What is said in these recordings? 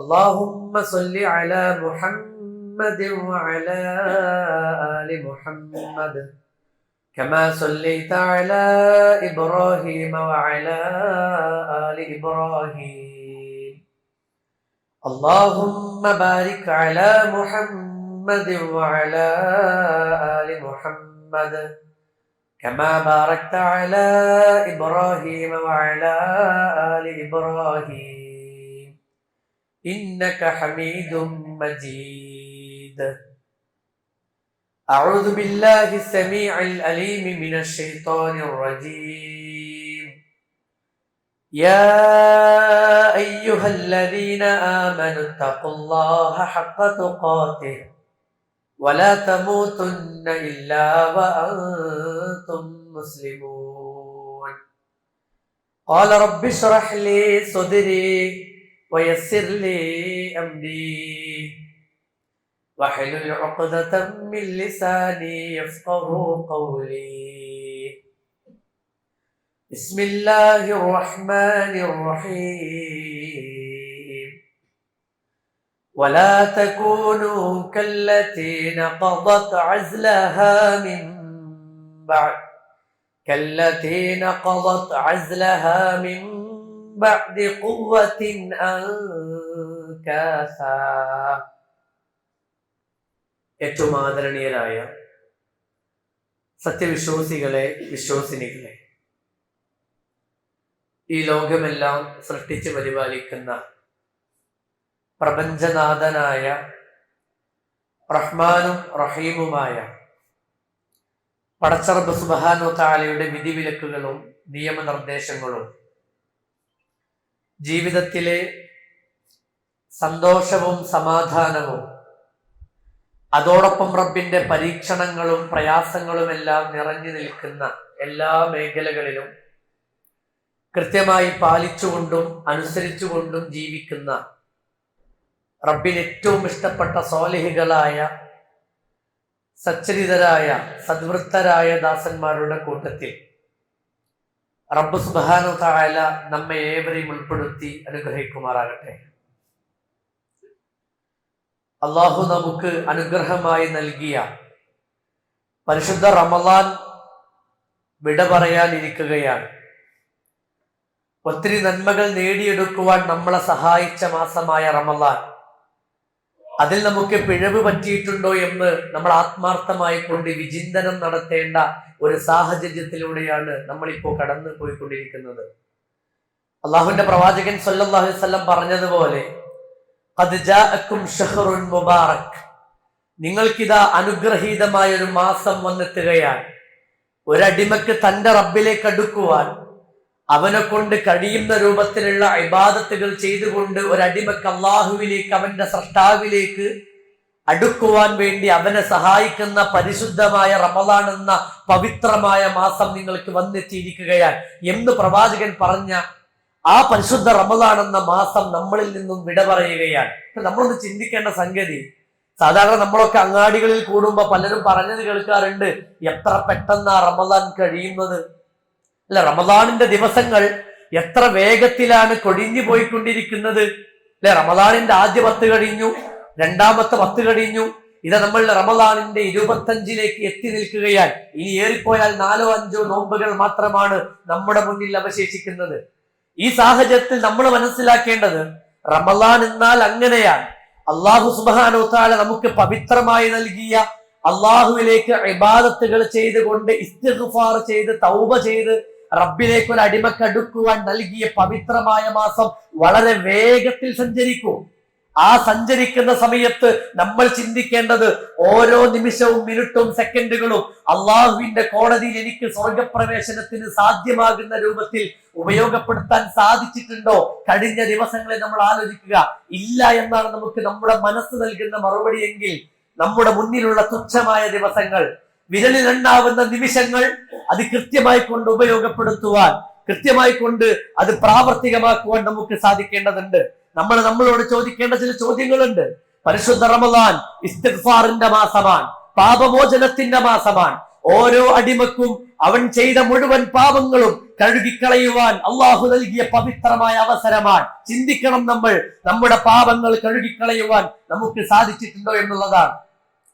اللهم صل على محمد وعلى آل محمد كما صليت على إبراهيم وعلى آل إبراهيم. اللهم بارك على محمد وعلى آل محمد كما باركت على إبراهيم وعلى آل إبراهيم إنك حميد مجيد. أعوذ بالله السميع العليم من الشيطان الرجيم. يا أيها الذين آمنوا اتقوا الله حق تقاته ولا تموتن إلا وأنتم مسلمون. قال رب اشرح لي صدري ويسر لي أمري واحلل عقدة من لساني يفقهوا قولي. بسم الله الرحمن الرحيم. ولا تكونوا كالتي نقضت عزلها من بعد قوة أنكاثا. ഏറ്റവും ആദരണീയരായ സത്യവിശ്വാസികളെ, വിശ്വാസിനികളെ, ഈ ലോകമെല്ലാം സൃഷ്ടിച്ച് പരിപാലിക്കുന്ന പ്രപഞ്ചനാഥനായ റഹ്മാനും റഹീമുമായ പടച്ചറബ് സുബ്ഹാനഹു വ തആലയുടെ വിധിവിലക്കുകളും നിയമനിർദ്ദേശങ്ങളും ജീവിതത്തിലെ സന്തോഷവും സമാധാനവും അതോടൊപ്പം റബ്ബിന്റെ പരീക്ഷണങ്ങളും പ്രയാസങ്ങളുമെല്ലാം നിറഞ്ഞു നിൽക്കുന്ന എല്ലാ മേഖലകളിലും കൃത്യമായി പാലിച്ചുകൊണ്ടും അനുസരിച്ചുകൊണ്ടും ജീവിക്കുന്ന റബ്ബിന് ഏറ്റവും ഇഷ്ടപ്പെട്ട സ്വാലിഹികളായ സച്ചരിതരായ സദ്വൃത്തരായ ദാസന്മാരുടെ കൂട്ടത്തിൽ റബ്ബ് സുബ്ഹാനഹു വ തആല നമ്മെ ഏവരെയും ഉൾപ്പെടുത്തി അനുഗ്രഹിക്കുമാറാകട്ടെ. അള്ളാഹു നമുക്ക് അനുഗ്രഹമായി നൽകിയ പരിശുദ്ധ റമളാൻ വിട പറയാനിരിക്കുകയാണ്. ഒത്തിരി നന്മകൾ നേടിയെടുക്കുവാൻ നമ്മളെ സഹായിച്ച മാസമായ റമളാൻ, അതിൽ നമുക്ക് പിഴവ് പറ്റിയിട്ടുണ്ടോ എന്ന് നമ്മൾ ആത്മാർത്ഥമായി കൊണ്ട് വിചിന്തനം നടത്തേണ്ട ഒരു സാഹചര്യത്തിലൂടെയാണ് നമ്മളിപ്പോൾ കടന്നു പോയിക്കൊണ്ടിരിക്കുന്നത്. അള്ളാഹുവിന്റെ പ്രവാചകൻ സല്ലല്ലാഹു അലൈഹി വസല്ലം പറഞ്ഞതുപോലെ, ഖദ് ജാഅക്കും ശഹ്റുൻ മുബാറക്, നിങ്ങൾക്കിതാ അനുഗ്രഹീതമായ ഒരു മാസം വന്നെത്തുകയാണ്. ഒരടിമക്ക് തന്റെ റബ്ബിലേക്ക് അടുക്കുവാൻ അവനെ കൊണ്ട് കഴിയുന്ന രൂപത്തിലുള്ള ഇബാദത്തുകൾ ചെയ്തുകൊണ്ട് ഒരടിമക്ക് അള്ളാഹുവിലേക്ക്, അവന്റെ സ്രഷ്ടാവിലേക്ക് അടുക്കുവാൻ വേണ്ടി അവനെ സഹായിക്കുന്ന പരിശുദ്ധമായ റമളാൻ എന്ന പവിത്രമായ മാസം നിങ്ങൾക്ക് വന്നെത്തിയിരിക്കുകയാണ് എന്ന് പ്രവാചകൻ പറഞ്ഞ ആ പരിശുദ്ധ റമളാൻ എന്ന മാസം നമ്മളിൽ നിന്നും വിട പറയുകയാണ്. നമ്മളൊന്ന് ചിന്തിക്കേണ്ട സംഗതി, സാധാരണ നമ്മളൊക്കെ അങ്ങാടികളിൽ കൂടുമ്പോ പലരും പറഞ്ഞത് കേൾക്കാറുണ്ട്, എത്ര പെട്ടെന്നാ റമളാൻ കഴിയുന്നത്. അല്ല, റമളാനിന്റെ ദിവസങ്ങൾ എത്ര വേഗത്തിലാണ് കൊടിഞ്ഞു പോയിക്കൊണ്ടിരിക്കുന്നത്. അല്ലെ, റമളാനിന്റെ ആദ്യ 10 കഴിഞ്ഞു, രണ്ടാമത്തെ 10 കഴിഞ്ഞു, ഇത് നമ്മൾ റമളാനിന്റെ 25ലേക്ക് എത്തി നിൽക്കുകയാണ്. ഇനി ഏറിപ്പോയാൽ 4-5 നോമ്പുകൾ മാത്രമാണ് നമ്മുടെ മുന്നിൽ അവശേഷിക്കുന്നത്. ഈ സാഹചര്യത്തിൽ നമ്മൾ മനസ്സിലാക്കേണ്ടത്, റമളാൻ എന്നാൽ അങ്ങനെയാണ്. അള്ളാഹു സുബ്ഹാനഹു വ തആല നമുക്ക് പവിത്രമായി നൽകിയ, അള്ളാഹുവിലേക്ക് ഇബാദത്തുകൾ ചെയ്തുകൊണ്ട് ഇസ്തിഗ്ഫാർ ചെയ്ത് തൗബ ചെയ്ത് റബ്ബിലേക്ക് ഒരു അടിമക്കടുക്കുവാൻ നൽകിയ പവിത്രമായ മാസം വളരെ വേഗത്തിൽ സഞ്ചരിക്കും. ആ സഞ്ചരിക്കുന്ന സമയത്ത് നമ്മൾ ചിന്തിക്കേണ്ടത്, ഓരോ നിമിഷവും മിനിറ്റും സെക്കൻഡുകളും അള്ളാഹുവിന്റെ കോടതിയിൽ എനിക്ക് സ്വർഗപ്രവേശനത്തിന് സാധ്യമാകുന്ന രൂപത്തിൽ ഉപയോഗപ്പെടുത്താൻ സാധിച്ചിട്ടുണ്ടോ? കഴിഞ്ഞ ദിവസങ്ങളെ നമ്മൾ ആലോചിക്കുക. ഇല്ല എന്നാണ് നമുക്ക് നമ്മുടെ മനസ്സ് നൽകുന്ന മറുപടി എങ്കിൽ, നമ്മുടെ മുന്നിലുള്ള തുച്ഛമായ ദിവസങ്ങൾ, വിരലിലെണ്ണാവുന്ന നിമിഷങ്ങൾ, അത് കൃത്യമായി കൊണ്ട് ഉപയോഗപ്പെടുത്തുവാൻ, കൃത്യമായി കൊണ്ട് അത് പ്രാവർത്തികമാക്കുവാൻ നമുക്ക് സാധിക്കേണ്ടതുണ്ട്. നമ്മളോട് ചോദിക്കേണ്ട ചില ചോദ്യങ്ങളുണ്ട്. പരിശുദ്ധ റമളാൻ ഇസ്തിഗ്ഫാറിന്റെ മാസമാണ്, പാപമോചനത്തിന്റെ മാസമാണ്. ഓരോ അടിമക്കും അവൻ ചെയ്ത മുഴുവൻ പാപങ്ങളും കഴുകിക്കളയുവാൻ അള്ളാഹു നൽകിയ പവിത്രമായ അവസരമാണ്. ചിന്തിക്കണം, നമ്മൾ നമ്മുടെ പാപങ്ങൾ കഴുകിക്കളയുവാൻ നമുക്ക് സാധിച്ചിട്ടുണ്ടോ എന്നുള്ളതാണ്.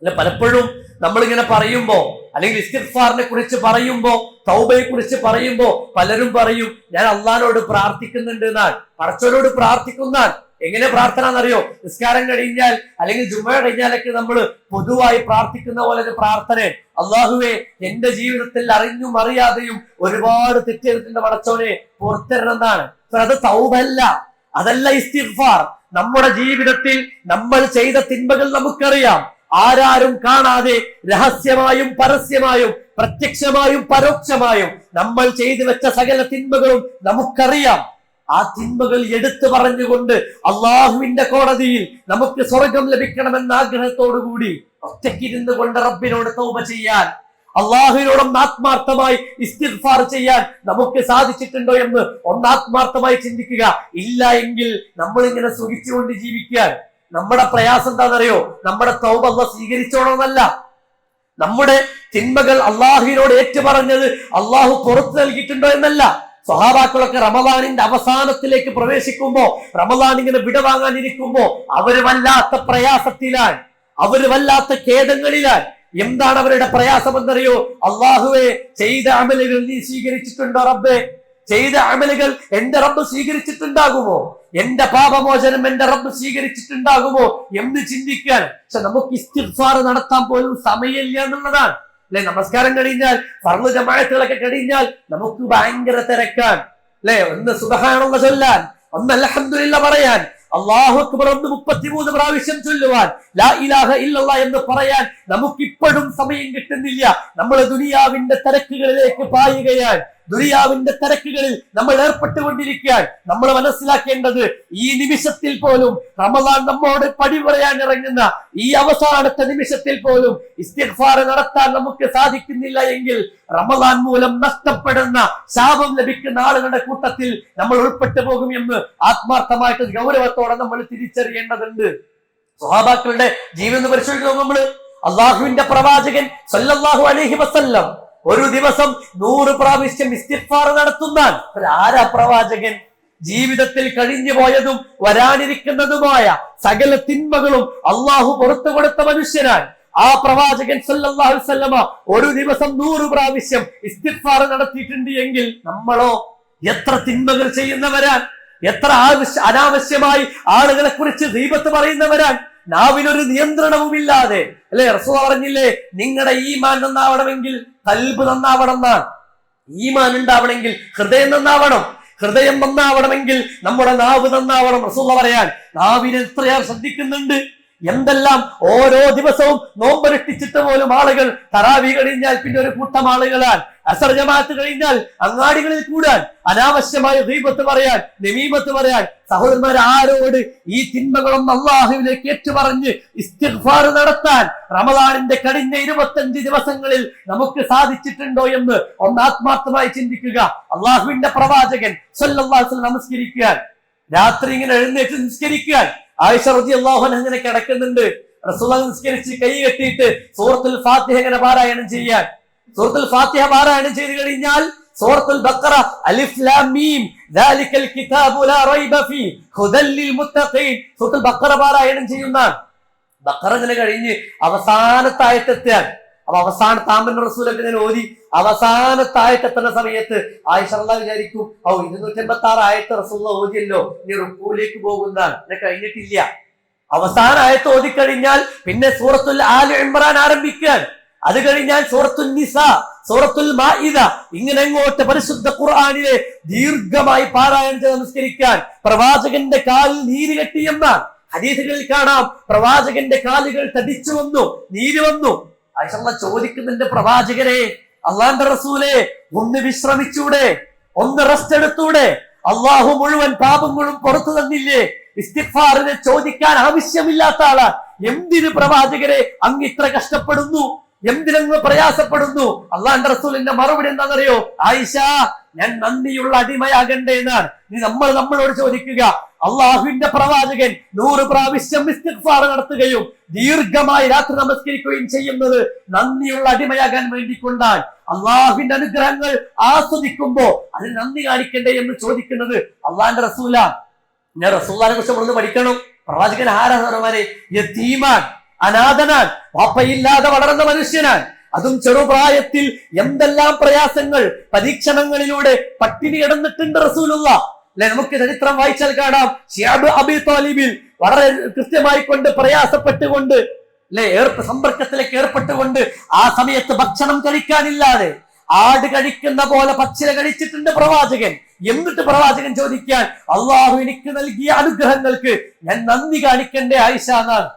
അല്ല, പലപ്പോഴും നമ്മളിങ്ങനെ പറയുമ്പോ, അല്ലെങ്കിൽ ഇസ്തിഗ്ഫാറിനെ കുറിച്ച് പറയുമ്പോ, തൗബയെ കുറിച്ച് പറയുമ്പോ പലരും പറയും ഞാൻ അള്ളാഹിനോട് പ്രാർത്ഥിക്കുന്നുണ്ട് എന്നാണ്, പടച്ചവനോട് പ്രാർത്ഥിക്കുന്നാണ്. എങ്ങനെ പ്രാർത്ഥന എന്നറിയോ? നിസ്കാരം കഴിഞ്ഞാൽ അല്ലെങ്കിൽ ജുമ കഴിഞ്ഞാലൊക്കെ നമ്മൾ പൊതുവായി പ്രാർത്ഥിക്കുന്ന പോലെ ഒരു പ്രാർത്ഥന, അള്ളാഹുവേ എന്റെ ജീവിതത്തിൽ അറിഞ്ഞും അറിയാതെയും ഒരുപാട് തെറ്റെടുത്തിന്റെ പടച്ചവനെ പുറത്തിരണമെന്നാണ്. അത് തൗബല്ല, അതല്ല ഇസ്തിഗ്ഫാർ. നമ്മുടെ ജീവിതത്തിൽ നമ്മൾ ചെയ്ത തിന്മകൾ നമുക്കറിയാം, ആരാരും കാണാതെ രഹസ്യമായും പരസ്യമായും പ്രത്യക്ഷമായും പരോക്ഷമായും നമ്മൾ ചെയ്തു വെച്ച സകല തിന്മകളും നമുക്കറിയാം. ആ തിന്മകൾ എടുത്തു പറഞ്ഞുകൊണ്ട് അള്ളാഹുവിന്റെ കോടതിയിൽ നമുക്ക് സ്വർഗം ലഭിക്കണമെന്ന ആഗ്രഹത്തോടു കൂടി ഒറ്റയ്ക്കിരുന്നു കൊണ്ട് റബ്ബിനോട് തൗബ ചെയ്യാൻ, അള്ളാഹുവിനോടൊന്ന് ആത്മാർത്ഥമായി ഇസ്തിഗ്ഫാർ ചെയ്യാൻ നമുക്ക് സാധിച്ചിട്ടുണ്ടോ എന്ന് ഒന്നാത്മാർത്ഥമായി ചിന്തിക്കുക. ഇല്ല എങ്കിൽ നമ്മൾ ഇങ്ങനെ സുഖിച്ചുകൊണ്ട് ജീവിക്കാൻ നമ്മുടെ പ്രയാസം എന്താണെന്നറിയോ? നമ്മുടെ തൗബ അല്ലാഹ് സ്വീകരിച്ചോണമെന്നല്ല, നമ്മുടെ തിന്മകൾ അള്ളാഹുവിനോട് ഏറ്റുപറഞ്ഞത് അള്ളാഹു പുറത്തു നൽകിയിട്ടുണ്ടോ എന്നല്ല. സ്വഹാബാക്കളൊക്കെ റമദാനിന്റെ അവസാനത്തിലേക്ക് പ്രവേശിക്കുമ്പോ, റമദാൻ ഇങ്ങനെ വിടവാങ്ങാനിരിക്കുമ്പോ അവര് വല്ലാത്ത പ്രയാസത്തിലാണ്, അവര് വല്ലാത്ത ഖേദങ്ങളിലാണ്. എന്താണ് അവരുടെ പ്രയാസം എന്നറിയോ? അള്ളാഹുവെ, ചെയ്ത അമലുകൾ നീ സ്വീകരിച്ചിട്ടുണ്ടോ റബ്ബേ? ചെയ്ത അമലുകൾ എന്റെ റബ്ബ് സ്വീകരിച്ചിട്ടുണ്ടാകുമോ? എന്റെ പാപമോചനം എന്റെ റബ്ബ് സ്വീകരിച്ചിട്ടുണ്ടാകുമോ എന്ന് ചിന്തിക്കാൻ. പക്ഷെ നമുക്ക് ഇസ്തിഗ്ഫാർ നടത്താൻ പോലും സമയമില്ല എന്നുള്ളതാണ്. അല്ലെ, നമസ്കാരം കഴിഞ്ഞാൽ, ഫർള് ജമാഅത്തുകളൊക്കെ കഴിഞ്ഞാൽ നമുക്ക് ഭയങ്കര തിരക്കാൻ. അല്ലെ, ഒന്ന് സുബ്ഹാനല്ലാഹ് ചൊല്ലാൻ, ഒന്ന് അൽഹംദുലില്ലാഹ് പറയാൻ, അല്ലാഹു അക്ബർ ഒന്ന് 33 പ്രാവശ്യം ചൊല്ലുവാൻ, ലാ ഇലാഹ ഇല്ലല്ലാഹ് എന്ന് പറയാൻ നമുക്കിപ്പോഴും സമയം കിട്ടുന്നില്ല. നമ്മൾ ദുനിയാവിന്റെ തിരക്കുകളിലേക്ക് പായുകയാണ്, ദുനിയാവിന്റെ തിരക്കുകളിൽ നമ്മൾ ഏർപ്പെട്ടുകൊണ്ടിരിക്കാൻ. നമ്മൾ മനസ്സിലാക്കേണ്ടത്, ഈ നിമിഷത്തിൽ പോലും റമദാൻ നമ്മോട് പടി പറയാൻ ഇറങ്ങുന്ന ഈ അവസാനത്തെ നിമിഷത്തിൽ പോലും ഇസ്തിഗ്ഫാർ നടത്താൻ നമുക്ക് സാധിക്കുന്നില്ല എങ്കിൽ റമദാൻ മൂലം നഷ്ടപ്പെടുന്ന, ശാപം ലഭിക്കുന്ന ആളുകളുടെ കൂട്ടത്തിൽ നമ്മൾ ഉൾപ്പെട്ടു പോകും എന്ന് ആത്മാർത്ഥമായിട്ട് ഗൗരവത്തോടെ നമ്മൾ തിരിച്ചറിയേണ്ടതുണ്ട്. സ്വഹാബാക്കളുടെ ജീവിതം പരിശോധിക്കുന്നു നമ്മൾ. അള്ളാഹുവിന്റെ പ്രവാചകൻ സല്ലല്ലാഹു അലൈഹി വസല്ലം ഒരു ദിവസം 100 പ്രാവശ്യം ഇസ്തിഗ്ഫാർ നടത്തുന്നാൽ ആരാ പ്രവാചകൻ? ജീവിതത്തിൽ കഴിഞ്ഞു പോയതും വരാനിരിക്കുന്നതുമായ സകല തിന്മകളും അള്ളാഹു പുറത്തു കൊടുത്ത മനുഷ്യനാണ്. ആ പ്രവാചകൻ സല്ലല്ലാഹു അലൈഹി വസല്ലമ ഒരു ദിവസം 100 പ്രാവശ്യം ഇസ്തിഗ്ഫാർ നടത്തിയിട്ടുണ്ട് എങ്കിൽ നമ്മളോ എത്ര തിന്മകൾ ചെയ്യുന്നവരാൻ, എത്ര അനാവശ്യമായി ആളുകളെ കുറിച്ച് ഗീബത്ത് പറയുന്നവരാൻ, നാവിനൊരു നിയന്ത്രണവുമില്ലാതെ. അല്ലെ, റസൂൽ പറഞ്ഞില്ലേ, നിങ്ങളുടെ ഈമാൻ നന്നാവണമെങ്കിൽ ഖൽബ് നന്നാവണം എന്നാണ്. ഈമാൻ ഉണ്ടാവണമെങ്കിൽ ഹൃദയം നന്നാവണം, ഹൃദയം നന്നാവണമെങ്കിൽ നമ്മുടെ നാവ് നന്നാവണം. റസൂൽ പറയാൻ, നാവിനെ എത്രയാ ശ്രദ്ധിക്കുന്നുണ്ട്. എന്തെല്ലാം ഓരോ ദിവസവും നോമ്പനുഷ്ഠിച്ചിട്ട് പോലും ആളുകൾ തറാവി കഴിഞ്ഞാൽ പിന്നെ ഒരു കൂട്ടം ആളുകളാൽ, അസർ ജമാഅത്ത് കഴിഞ്ഞാൽ അങ്ങാടികളിൽ കൂടാൻ, അനാവശ്യമായ ഗീബത്ത് പറയാൻ, നമീമത്ത് പറയാൻ. സഹോദരന്മാർ, ആരോട് ഈ തിന്മകളൊന്നും അള്ളാഹുവിലേക്ക് ഏറ്റുപറഞ്ഞ് ഇസ്തിഗ്ഫാർ നടത്താൻ റമദാനിന്റെ കഴിഞ്ഞ 25 ദിവസങ്ങളിൽ നമുക്ക് സാധിച്ചിട്ടുണ്ടോ എന്ന് ഒന്ന് ആത്മാർത്ഥമായി ചിന്തിക്കുക. അള്ളാഹുവിന്റെ പ്രവാചകൻ സല്ലല്ലാഹു അലൈഹി വസല്ലം നമസ്കരിക്കാൻ, രാത്രി ഇങ്ങനെ എഴുന്നേറ്റ് നിസ്കരിക്കാൻ, ആയിഷ റളിയല്ലാഹു അൻഹ ഇങ്ങനെ കിടക്കുന്നുണ്ട്. റസൂലുള്ളാഹി നിസ്കരിച്ച് കൈ കെട്ടിയിട്ട് സൂറത്തുൽ ഫാത്തിഹ ഇങ്ങനെ പാരായണം ചെയ്യാൻ. സൂറത്തുൽ ഫാത്തിഹ പാരായണം ചെയ്തു കഴിഞ്ഞാൽ സൂറത്തുൽ ബഖറ അലിഫ് ലാം മീം ദാലികൽ കിതാബു ലാ റൈബ ഫീ ഹുദൽ ലിൽ മുത്തഖീൻ സൂറത്തുൽ ബഖറ പാരായണം ചെയ്യുന്നതാണ്. ബഖറ ഇങ്ങനെ കഴിഞ്ഞ് അവസാനത്തെ ആയത്തെത്തിയാൽ, അപ്പൊ അവസാനത്തെ ആമന റസൂലൊക്കെ ഇങ്ങനെ ഓതി അവസാനത്തെ ആയത്തെത്തുന്ന സമയത്ത് ആയിഷ റളിയല്ലാഹു വിചാരിക്കും, 286 ആയത്ത് റസൂലുള്ളാഹി ഓതിയല്ലോ, ഇനി റുക്കൂലേക്ക് പോകുന്നതാണ്, എന്നെ കഴിഞ്ഞിട്ടില്ല. അവസാന ആയത്ത് ഓതിക്കഴിഞ്ഞാൽ പിന്നെ സൂറത്തുൽ ആൽ ഇംറാൻ ആരംഭിക്കാൻ, അത് കഴിഞ്ഞാൽ സൂറത്തുൽ നിസാ, സൂറത്തുൽ മാഇദ, ഇങ്ങനെ അങ്ങോട്ട് പരിശുദ്ധ ഖുർആനിലെ ദീർഘമായി പാരായണം ചെയ്ത് നമസ്കരിക്കാൻ പ്രവാചകന്റെ കാലിൽ നീര് കെട്ടിയെന്നാണ് ഹദീസുകളിൽ കാണാം. പ്രവാചകന്റെ കാലുകൾ തടിച്ചു വന്നു, നീര് വന്നു. ആയിഷ ചോദിക്കുന്നുണ്ട്, പ്രവാചകരെ, അള്ളാന്റെ റസൂലെ, ഒന്ന് വിശ്രമിച്ചൂടെ, ഒന്ന് റെസ്റ്റ് എടുത്തൂടെ? അള്ളാഹു മുഴുവൻ പാപങ്ങളും പുറത്തു തന്നില്ലേ? ഇസ്തിഗ്ഫാറിനെ ചോദിക്കാൻ ആവശ്യമില്ലാത്ത ആളാ. എന്തിന് പ്രവാചകരെ അങ്ങ് ഇത്ര കഷ്ടപ്പെടുന്നു? എന്തിനങ്ങ് പ്രയാസപ്പെടുന്നു? അള്ളാന്റെ റസൂലിന്റെ മറുപടി എന്താണെന്നറിയോ? ആയിഷ, ഞാൻ നന്ദിയുള്ള അടിമയാകണ്ടേ എന്നാണ്. നീ നമ്മളോട് ചോദിക്കുക, അള്ളാഹുവിന്റെ പ്രവാചകൻ 100 പ്രാവശ്യം ഇസ്തിഗ്ഫാർ നടത്തുകയും ദീർഘമായി രാത്രി നമസ്കരിക്കുകയും ചെയ്യുന്നത് നന്ദിയുള്ള അടിമയാകാൻ വേണ്ടിക്കൊണ്ടാണ്. അള്ളാഹുവിന്റെ അനുഗ്രഹങ്ങൾ ആസ്വദിക്കുമ്പോ അതിന് നന്ദി കാണിക്കണ്ടേ എന്ന് ചോദിക്കുന്നത് അള്ളാഹിന്റെ റസൂലാണ്. ഞാൻ റസൂലിനെ കുറിച്ച് നമ്മളൊന്ന് പഠിക്കണം. പ്രവാചകൻ ആരാധനമാരെ യതീമാൻ, അനാഥനാൻ, വാപ്പയില്ലാതെ വളർന്ന മനുഷ്യനാൻ. അതും ചെറുപ്രായത്തിൽ എന്തെല്ലാം പ്രയാസങ്ങൾ പരീക്ഷണങ്ങളിലൂടെ പട്ടിണി കിടന്നിട്ടുണ്ട് റസൂലുള്ള. അല്ലെ, നമുക്ക് ചരിത്രം വായിച്ചാൽ കാണാം. ശിഅബ് അബി ത്വാലിബിൽ വളരെ കൃത്യമായി കൊണ്ട് പ്രയാസപ്പെട്ടുകൊണ്ട് അല്ലെ സമ്പർക്കത്തിലേക്ക് ഏർപ്പെട്ടുകൊണ്ട് ആ സമയത്ത് ഭക്ഷണം കഴിക്കാനില്ലാതെ ആട് കഴിക്കുന്ന പോലെ പച്ചില കഴിച്ചിട്ടുണ്ട് പ്രവാചകൻ. എന്നിട്ട് പ്രവാചകൻ ചോദിക്കാൻ, അള്ളാഹു എനിക്ക് നൽകിയ അനുഗ്രഹങ്ങൾക്ക് ഞാൻ നന്ദി കാണിക്കണ്ടേ ആയിഷ എന്നാണ്.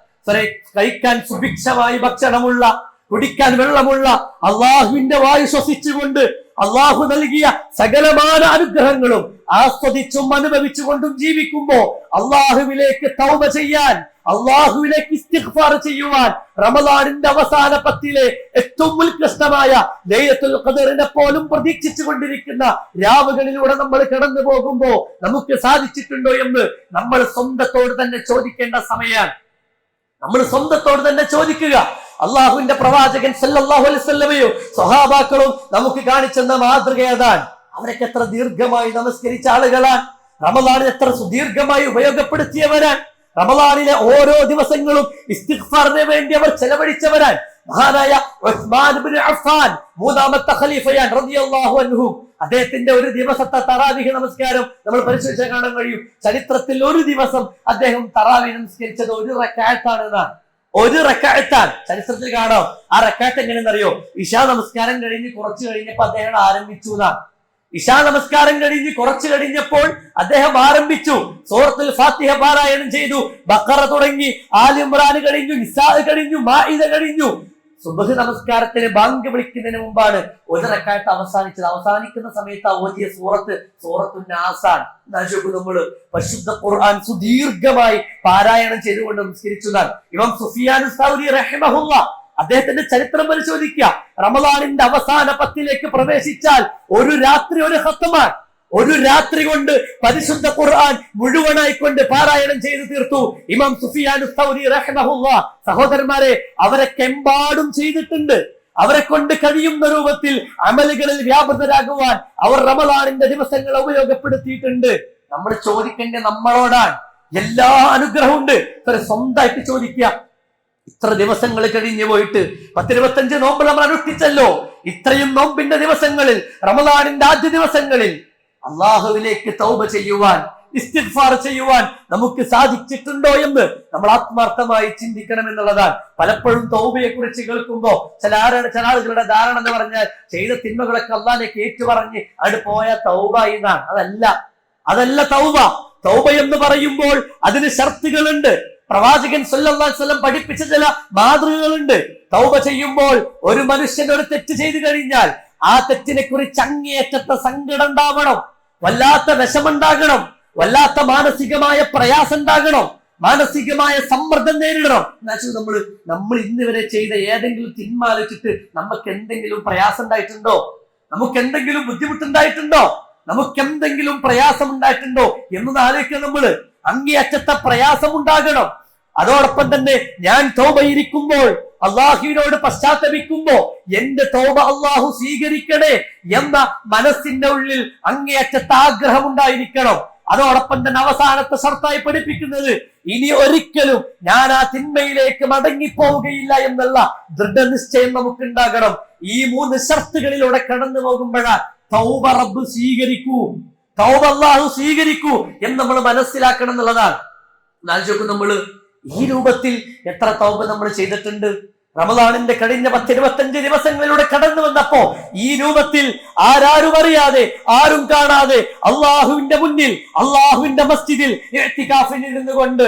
കഴിക്കാൻ സുഭിക്ഷമായി ഭക്ഷണമുള്ള, കുടിക്കാൻ വെള്ളമുള്ള, അള്ളാഹുവിന്റെ വായു ശ്വസിച്ചുകൊണ്ട് അള്ളാഹു നൽകിയ സകലമായ അനുഗ്രഹങ്ങളും ആസ്വദിച്ചും അനുഭവിച്ചുകൊണ്ടും ജീവിക്കുമ്പോ അള്ളാഹുവിലേക്ക് തൗബ ചെയ്യാൻ, അള്ളാഹുവിലേക്ക് ഇസ്തിഗ്ഫാർ ചെയ്യുവാൻ റമദാനിന്റെ അവസാന പത്തിലെ ഏറ്റവും ഉത്കൃഷ്ടമായ ലൈലത്തുൽ ഖദറിനെ പോലും പ്രതീക്ഷിച്ചു കൊണ്ടിരിക്കുന്ന രാവുകളിലൂടെ നമ്മൾ കടന്നു പോകുമ്പോ നമുക്ക് സാധിച്ചിട്ടുണ്ടോ എന്ന് നമ്മൾ സ്വന്തത്തോട് തന്നെ ചോദിക്കേണ്ട സമയമാണ്. നമ്മൾ സ്വന്തത്തോട് തന്നെ ചോദിക്കുക. അള്ളാഹുവിന്റെ പ്രവാചകൻ സല്ലല്ലാഹു അലൈഹി വസല്ലമയും സ്വഹാബാക്കളും നമുക്ക് കാണിച്ചെന്ന മാതൃക അതാണ്. അവരൊക്കെ എത്ര ദീർഘമായി നമസ്കരിച്ച ആളുകളാണ്. റമദാൻ എത്ര സുദീർഘമായി ഉപയോഗപ്പെടുത്തിയവരാണ്. റമദാനിലെ ഓരോ ദിവസങ്ങളും ഇസ്തിഗ്ഫാറിന് വേണ്ടി അവർ ചെലവഴിച്ചവരാണ്. മഹാനായ ഉസ്മാൻ ഇബ്നു അഫ്ഫാൻ, മൂന്നാമത്തെ ഖലീഫയാൻ റളിയല്ലാഹു അൻഹു, അദ്ദേഹത്തിന്റെ ഒരു ദിവസത്തെ തറാവീഹ് നമസ്കാരം നമ്മൾ പരിശോധിച്ചാൽ കാണാൻ കഴിയും. ചരിത്രത്തിൽ ഒരു ദിവസം അദ്ദേഹം തറാവീഹ് നമസ്കരിച്ചത് 1 റക്അത്താണ് എന്നാണ്. 1 റക്അത്താണ് ചരിത്രത്തിൽ കാണാം. ആ റക്അത്ത് എങ്ങനെയെന്നറിയോ? ഇശാ നമസ്കാരം കഴിഞ്ഞ് കുറച്ചു കഴിഞ്ഞപ്പോൾ അദ്ദേഹം ആരംഭിച്ചു എന്നാണ്. ഇശാ നമസ്കാരം കഴിഞ്ഞ് കുറച്ചു കഴിഞ്ഞപ്പോൾ അദ്ദേഹം ആരംഭിച്ചു. സൂറത്തുൽ ഫാത്തിഹ പാരായണം ചെയ്തു. ബഖറ തുടങ്ങി, ആൽ ഇംറാൻ കഴിഞ്ഞു, നിസാ കഴിഞ്ഞു, മാഇദ കഴിഞ്ഞു. സുബ്ഹ് നമസ്കാരത്തിന് ബാങ്ക് വിളിക്കുന്നതിന് മുമ്പാണ് 1 റക്അത്ത് അവസാനിച്ചത്. അവസാനിക്കുന്ന സമയത്ത് ഓതിയ സൂറത്തുൻ നാസാണ്. നമ്മള് പരിശുദ്ധ ഖുർആൻ സുദീർഘമായി പാരായണം ചെയ്തുകൊണ്ട് നമസ്കരിച്ചതാണ്. ഇമാം സുഫിയാൻ സൗരി റഹിമഹുല്ലാഹ് അദ്ദേഹത്തിന്റെ ചരിത്രം പരിശോധിക്കുക. റമദാനിന്റെ അവസാന പത്തിലേക്ക് പ്രവേശിച്ചാൽ ഒരു രാത്രി ഒരു ഖത്മാണ്. 1 രാത്രി കൊണ്ട് പരിശുദ്ധ ഖുർആൻ മുഴുവനായിക്കൊണ്ട് പാരായണം ചെയ്തു തീർത്തു ഇമാം സുഫിയാൻ സൗരി റഹിമഹുല്ലാഹ്. സഹോദരന്മാരെ, അവരൊക്കെ എമ്പാടും ചെയ്തിട്ടുണ്ട്. അവരെ കൊണ്ട് കഴിയുന്ന രൂപത്തിൽ അമലുകളിൽ വ്യാപൃതരാകുവാൻ അവർ റമദാനിന്റെ ദിവസങ്ങൾ ഉപയോഗപ്പെടുത്തിയിട്ടുണ്ട്. നമ്മൾ ചോദിക്കേണ്ട നമ്മളോടാണ്. എല്ലാ അനുഗ്രഹവും ഉണ്ട്. സ്വന്തമായിട്ട് ചോദിക്കുക. ഇത്ര ദിവസങ്ങൾ കഴിഞ്ഞു പോയിട്ട് 10-25 നോമ്പ് നമ്മൾ അനുഷ്ഠിച്ചല്ലോ. ഇത്രയും നോമ്പിന്റെ ദിവസങ്ങളിൽ, റമദാനിന്റെ ആദ്യ ദിവസങ്ങളിൽ അള്ളാഹുവിലേക്ക് തൗബ ചെയ്യുവാൻ, ഇസ്തിഗ്ഫാർ ചെയ്യുവാൻ നമുക്ക് സാധിച്ചിട്ടുണ്ടോ എന്ന് നമ്മൾ ആത്മാർത്ഥമായി ചിന്തിക്കണം എന്നുള്ളതാണ്. പലപ്പോഴും തൗബയെ കുറിച്ച് കേൾക്കുമ്പോ ചില ആളുകളുടെ ധാരണ എന്ന് പറഞ്ഞാൽ ചെയ്ത തിന്മകളൊക്കെ അള്ളാഹിലേക്ക് ഏറ്റുപറഞ്ഞ് അത് പോയ തൗബ എന്നാണ്. അതല്ല തൗബ. തൗബ എന്ന് പറയുമ്പോൾ അതിന് ഷർത്തുകളുണ്ട്. പ്രവാചകൻ സല്ലല്ലാഹു അലൈഹി വസല്ലം പഠിപ്പിച്ച ചില മാതൃകകളുണ്ട്. തൗബ ചെയ്യുമ്പോൾ ഒരു മനുഷ്യൻ ഒരു തെറ്റ് ചെയ്തു കഴിഞ്ഞാൽ ആ തെറ്റിനെ കുറിച്ച് അങ്ങേയറ്റത്തെ സങ്കടം ഉണ്ടാവണം, വല്ലാത്ത വിഷമുണ്ടാകണം, വല്ലാത്ത മാനസികമായ പ്രയാസം ഉണ്ടാകണം, മാനസികമായ സമ്മർദ്ദം നേരിടണം. നമ്മൾ ഇന്ന് വരെ ചെയ്ത ഏതെങ്കിലും തിന്മ ആലോചിച്ചിട്ട് നമുക്ക് എന്തെങ്കിലും പ്രയാസം ഉണ്ടായിട്ടുണ്ടോ? നമുക്ക് എന്തെങ്കിലും ബുദ്ധിമുട്ടുണ്ടായിട്ടുണ്ടോ? നമുക്ക് എന്തെങ്കിലും പ്രയാസം ഉണ്ടായിട്ടുണ്ടോ എന്നൊന്ന് ആലോചിക്കുക. നമ്മള് അങ്ങേയറ്റത്തെ പ്രയാസം ഉണ്ടാകണം. അതോടൊപ്പം തന്നെ ഞാൻ തൗബയിരിക്കുമ്പോൾ, അള്ളാഹുവിനോട് പശ്ചാത്തപിക്കുമ്പോ എന്റെ തൗബ അള്ളാഹു സ്വീകരിക്കണേ എന്ന മനസ്സിന്റെ ഉള്ളിൽ അങ്ങേയറ്റത്തെ ആഗ്രഹം ഉണ്ടായിരിക്കണം. അതോടൊപ്പം തന്നെ അവസാനത്തെ ഷർത്തായി പഠിപ്പിക്കുന്നത് ഇനി ഒരിക്കലും ഞാൻ ആ തിന്മയിലേക്ക് മടങ്ങിപ്പോവുകയില്ല എന്നുള്ള ദൃഢനിശ്ചയം നമുക്കുണ്ടാകണം. ഈ 3 ഷർത്തുകളിലൂടെ കടന്നു പോകുമ്പോഴാണ് തൗബ റബ്ബ് സ്വീകരിക്കൂ, തൗബ അല്ലാഹു സ്വീകരിക്കൂ എന്ന് നമ്മൾ മനസ്സിലാക്കണം എന്നുള്ളതാണ്. നമ്മൾ ഈ രൂപത്തിൽ എത്ര തൗബ നമ്മൾ ചെയ്തിട്ടുണ്ട്? റമദാനിന്റെ കഴിഞ്ഞ 10-25 ദിവസങ്ങളിലൂടെ കടന്നു വന്നപ്പോ ഈ രൂപത്തിൽ ആരും അറിയാതെ, ആരും കാണാതെ അള്ളാഹുവിന്റെ മുന്നിൽ, അള്ളാഹുവിന്റെ മസ്ജിദിൽ ഇഅ്തികാഫിൽ ഇരുന്നു കൊണ്ട്,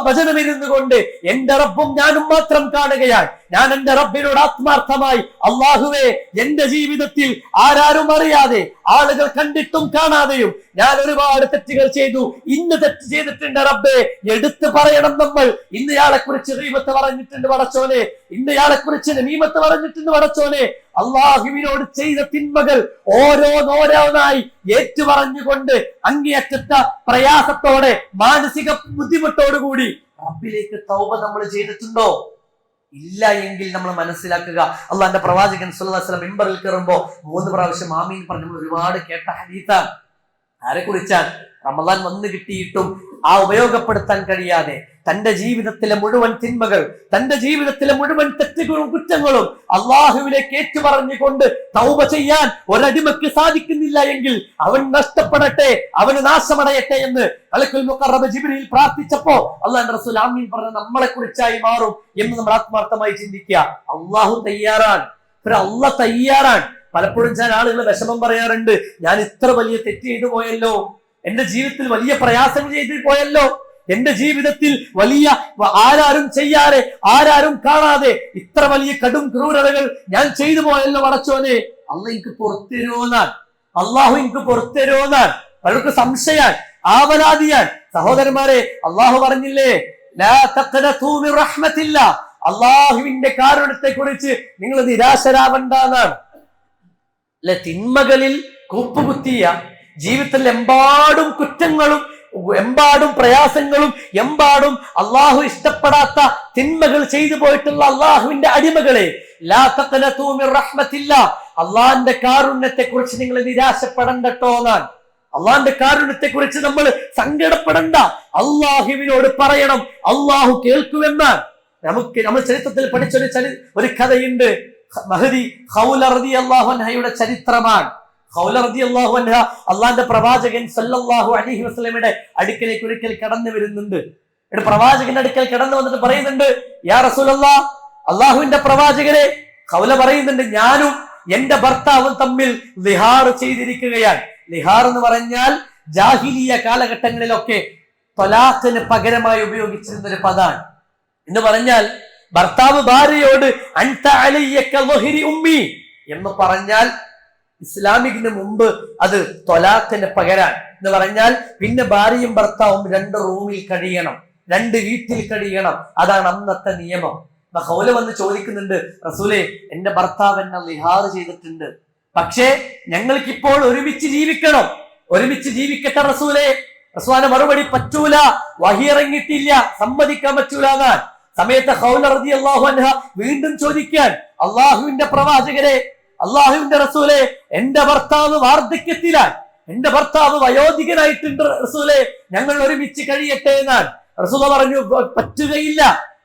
ഭജനമിരുന്നു കൊണ്ട് എന്റെ റബ്ബും ഞാനും മാത്രം കാണുകയാണ്. ഞാൻ എന്റെ റബ്ബിനോട് ആത്മാർത്ഥമായി, അള്ളാഹുവേ, എന്റെ ജീവിതത്തിൽ ആരാരും അറിയാതെ, ആളുകൾ കണ്ടിട്ടും കാണാതെയും ഞാൻ ഒരുപാട് തെറ്റുകൾ ചെയ്തു. ഇന്ന് തെറ്റ് ചെയ്തിട്ടുണ്ട് റബ്ബേ, എടുത്തു പറയണം നമ്മൾ. ഇന്നയാളെ കുറിച്ച് ഗീബത്ത് പറഞ്ഞിട്ടുണ്ട് പടച്ചോനെ, ഇന്നയാളെ കുറിച്ച് നമീമത്ത് പറഞ്ഞിട്ടുണ്ട് പടച്ചോനെ. അള്ളാഹുവിനോട് ചെയ്ത തിന്മകൾ ഓരോന്നോരോന്നായി ഏറ്റുപറഞ്ഞുകൊണ്ട് അങ്ങേയറ്റത്ത പ്രയാസത്തോടെ, മാനസിക ബുദ്ധിമുട്ടോടുകൂടി റബ്ബിലേക്ക് തൗബ നമ്മൾ ചെയ്തിട്ടുണ്ടോ? ഇല്ല എങ്കിൽ നമ്മൾ മനസ്സിലാക്കുക, അള്ളാന്റെ പ്രവാചകൻ സല്ലല്ലാഹു അലൈഹി വസല്ലം മിമ്പറിൽ കയറുമ്പോ 3 പ്രാവശ്യം ആമീൻ പറഞ്ഞു. നമ്മൾ ഒരുപാട് കേട്ട ഹദീസാണ്. ആരെ കുറിച്ചാണ്? റമദാൻ വന്നു കിട്ടിയിട്ടും ആ ഉപയോഗപ്പെടുത്താൻ കഴിയാതെ തന്റെ ജീവിതത്തിലെ മുഴുവൻ തിന്മകൾ, തന്റെ ജീവിതത്തിലെ മുഴുവൻ തെറ്റുകളും കുറ്റങ്ങളും അള്ളാഹുവിലേക്ക് ഏറ്റുപറഞ്ഞുകൊണ്ട് തൗബ ചെയ്യാൻ ഒരടിമയ്ക്ക് സാധിക്കുന്നില്ല എങ്കിൽ അവൻ നഷ്ടപ്പെടട്ടെ, അവന് നാശമടയട്ടെ എന്ന് മലക്കുൽ മുഖറബ് ജിബ്രീൽ പ്രാർത്ഥിച്ചപ്പോ അള്ളാഹുവിന്റെ റസൂൽ ആമീൻ പറഞ്ഞ നമ്മളെ കുറിച്ചായി മാറും എന്ന് നമ്മൾ ആത്മാർത്ഥമായി ചിന്തിക്കുക. അള്ളാഹു തയ്യാറാണ്, അള്ളാഹ് തയ്യാറാണ്. പലപ്പോഴും ചില ആളുകൾ വിഷമം പറയാറുണ്ട്, ഞാൻ ഇത്ര വലിയ തെറ്റ് ചെയ്തു പോയല്ലോ, എന്റെ ജീവിതത്തിൽ വലിയ പ്രയാസം ചെയ്തു പോയല്ലോ, എന്റെ ജീവിതത്തിൽ വലിയ ആരാരും ചെയ്യാതെ, ആരാരും കാണാതെ ഇത്ര വലിയ കടും ക്രൂരതകൾ ഞാൻ ചെയ്തു പോയല്ലോ പടച്ചോനെ, അള്ളാഹ് എനിക്ക് പുറത്തരുവോന്നാൻ, അള്ളാഹു എനിക്ക് പുറത്തരുവോന്നാൻ പലർക്ക് സംശയാൻ, ആവലാതിയാൻ. സഹോദരന്മാരെ, അള്ളാഹു പറഞ്ഞില്ലേ, ലാ തഖ്നതു മിർ റഹ്മത്തില്ലാ, അള്ളാഹുവിന്റെ കാരുണ്യത്തെ കുറിച്ച് നിങ്ങൾ നിരാശരാവണ്ടെന്നാണ്. അല്ലെ, തിന്മകളിൽ കൂപ്പുകുത്തിയ ജീവിതത്തിൽ എമ്പാടും കുറ്റങ്ങളും, എമ്പാടും പ്രയാസങ്ങളും, എമ്പാടും അള്ളാഹു ഇഷ്ടപ്പെടാത്ത തിന്മകൾ ചെയ്തു പോയിട്ടുള്ള അള്ളാഹുവിന്റെ അടിമകളെ, ലാ തഖ്നതു മിർ റഹ്മത്തില്ലാ, അള്ളാഹിന്റെ കാരുണ്യത്തെ കുറിച്ച് നിങ്ങൾ നിരാശപ്പെടണ്ടട്ടോ എന്നാണ്. അള്ളാഹിന്റെ കാരുണ്യത്തെ കുറിച്ച് നമ്മൾ സങ്കടപ്പെടണ്ട, അള്ളാഹുവിനോട് പറയണം, അള്ളാഹു കേൾക്കുമെന്നാണ്. നമ്മൾ ചരിത്രത്തിൽ പഠിച്ചൊരു ഒരു കഥയുണ്ട്. മഹദി ഖൗല റളിയല്ലാഹു അൻഹയുടെ ചരിത്രമാണ്. ഖൗല റളിയല്ലാഹു അൻഹ അള്ളാഹിന്റെ പ്രവാചകൻ സല്ലല്ലാഹു അലൈഹി വസല്ലമയുടെ അടുക്കലേക്ക് ഒരിക്കൽ കടന്നു വരുന്നുണ്ട്. പ്രവാചകന്റെ അടുക്കൽ കടന്നു വന്നിട്ട് പറയുന്നുണ്ട്, യാ റസൂലല്ലാഹ്, അള്ളാഹുവിന്റെ പ്രവാചകരെ, ഖൗല പറയുന്നുണ്ട്, ഞാനും എന്റെ ഭർത്താവും തമ്മിൽ ലിഹാർ ചെയ്തിരിക്കുകയാണ്. ലിഹാർ എന്ന് പറഞ്ഞാൽ ജാഹിലിയ കാലഘട്ടങ്ങളിലൊക്കെ ത്വലാഖിന് പകരമായി ഉപയോഗിച്ചിരുന്ന ഒരു പദമാണ്. എന്ന് പറഞ്ഞാൽ ഭർത്താവ് ഭാര്യയോട് അൻത അലയ്യ കളഹരി ഉമ്മി എന്ന് പറഞ്ഞാൽ ഇസ്ലാമിന് മുമ്പ് അത് ത്വലാഖിന് പകരാൻ എന്ന് പറഞ്ഞാൽ പിന്നെ ഭാര്യയും ഭർത്താവും 2 റൂമിൽ കഴിയണം, 2 വീട്ടിൽ കഴിയണം. അതാണ് അന്നത്തെ നിയമം. ഖൗല വന്ന് ചോദിക്കുന്നുണ്ട്, റസൂലേ, എന്റെ ഭർത്താവ് എന്നെ ലിഹാർ ചെയ്തിട്ടുണ്ട്, പക്ഷേ ഞങ്ങൾക്കിപ്പോൾ ഒരുമിച്ച് ജീവിക്കണം, ഒരുമിച്ച് ജീവിക്കട്ടെ റസൂലേ. റസൂലിന്റെ മറുപടി, പറ്റൂല, വഹി ഇറങ്ങിയിട്ടില്ല, സമ്മതിക്കാൻ പറ്റൂല എന്നാണ്. സമയത്ത് ഖൗല റളിയല്ലാഹു അൻഹ വീണ്ടും ചോദിക്കാൻ, അള്ളാഹുവിന്റെ പ്രവാചകരെ, അള്ളാഹുവിന്റെ റസൂലെ, എന്റെ ഭർത്താവ് വാർദ്ധക്യത്തിലാണ്, എന്റെ ഭർത്താവ് വയോധികനായിട്ടുണ്ട് റസൂലെ, ഞങ്ങൾ ഒരുമിച്ച് കഴിയട്ടെ എന്നാണ്. റസൂൽ പറഞ്ഞു, പറ്റുകയില്ല,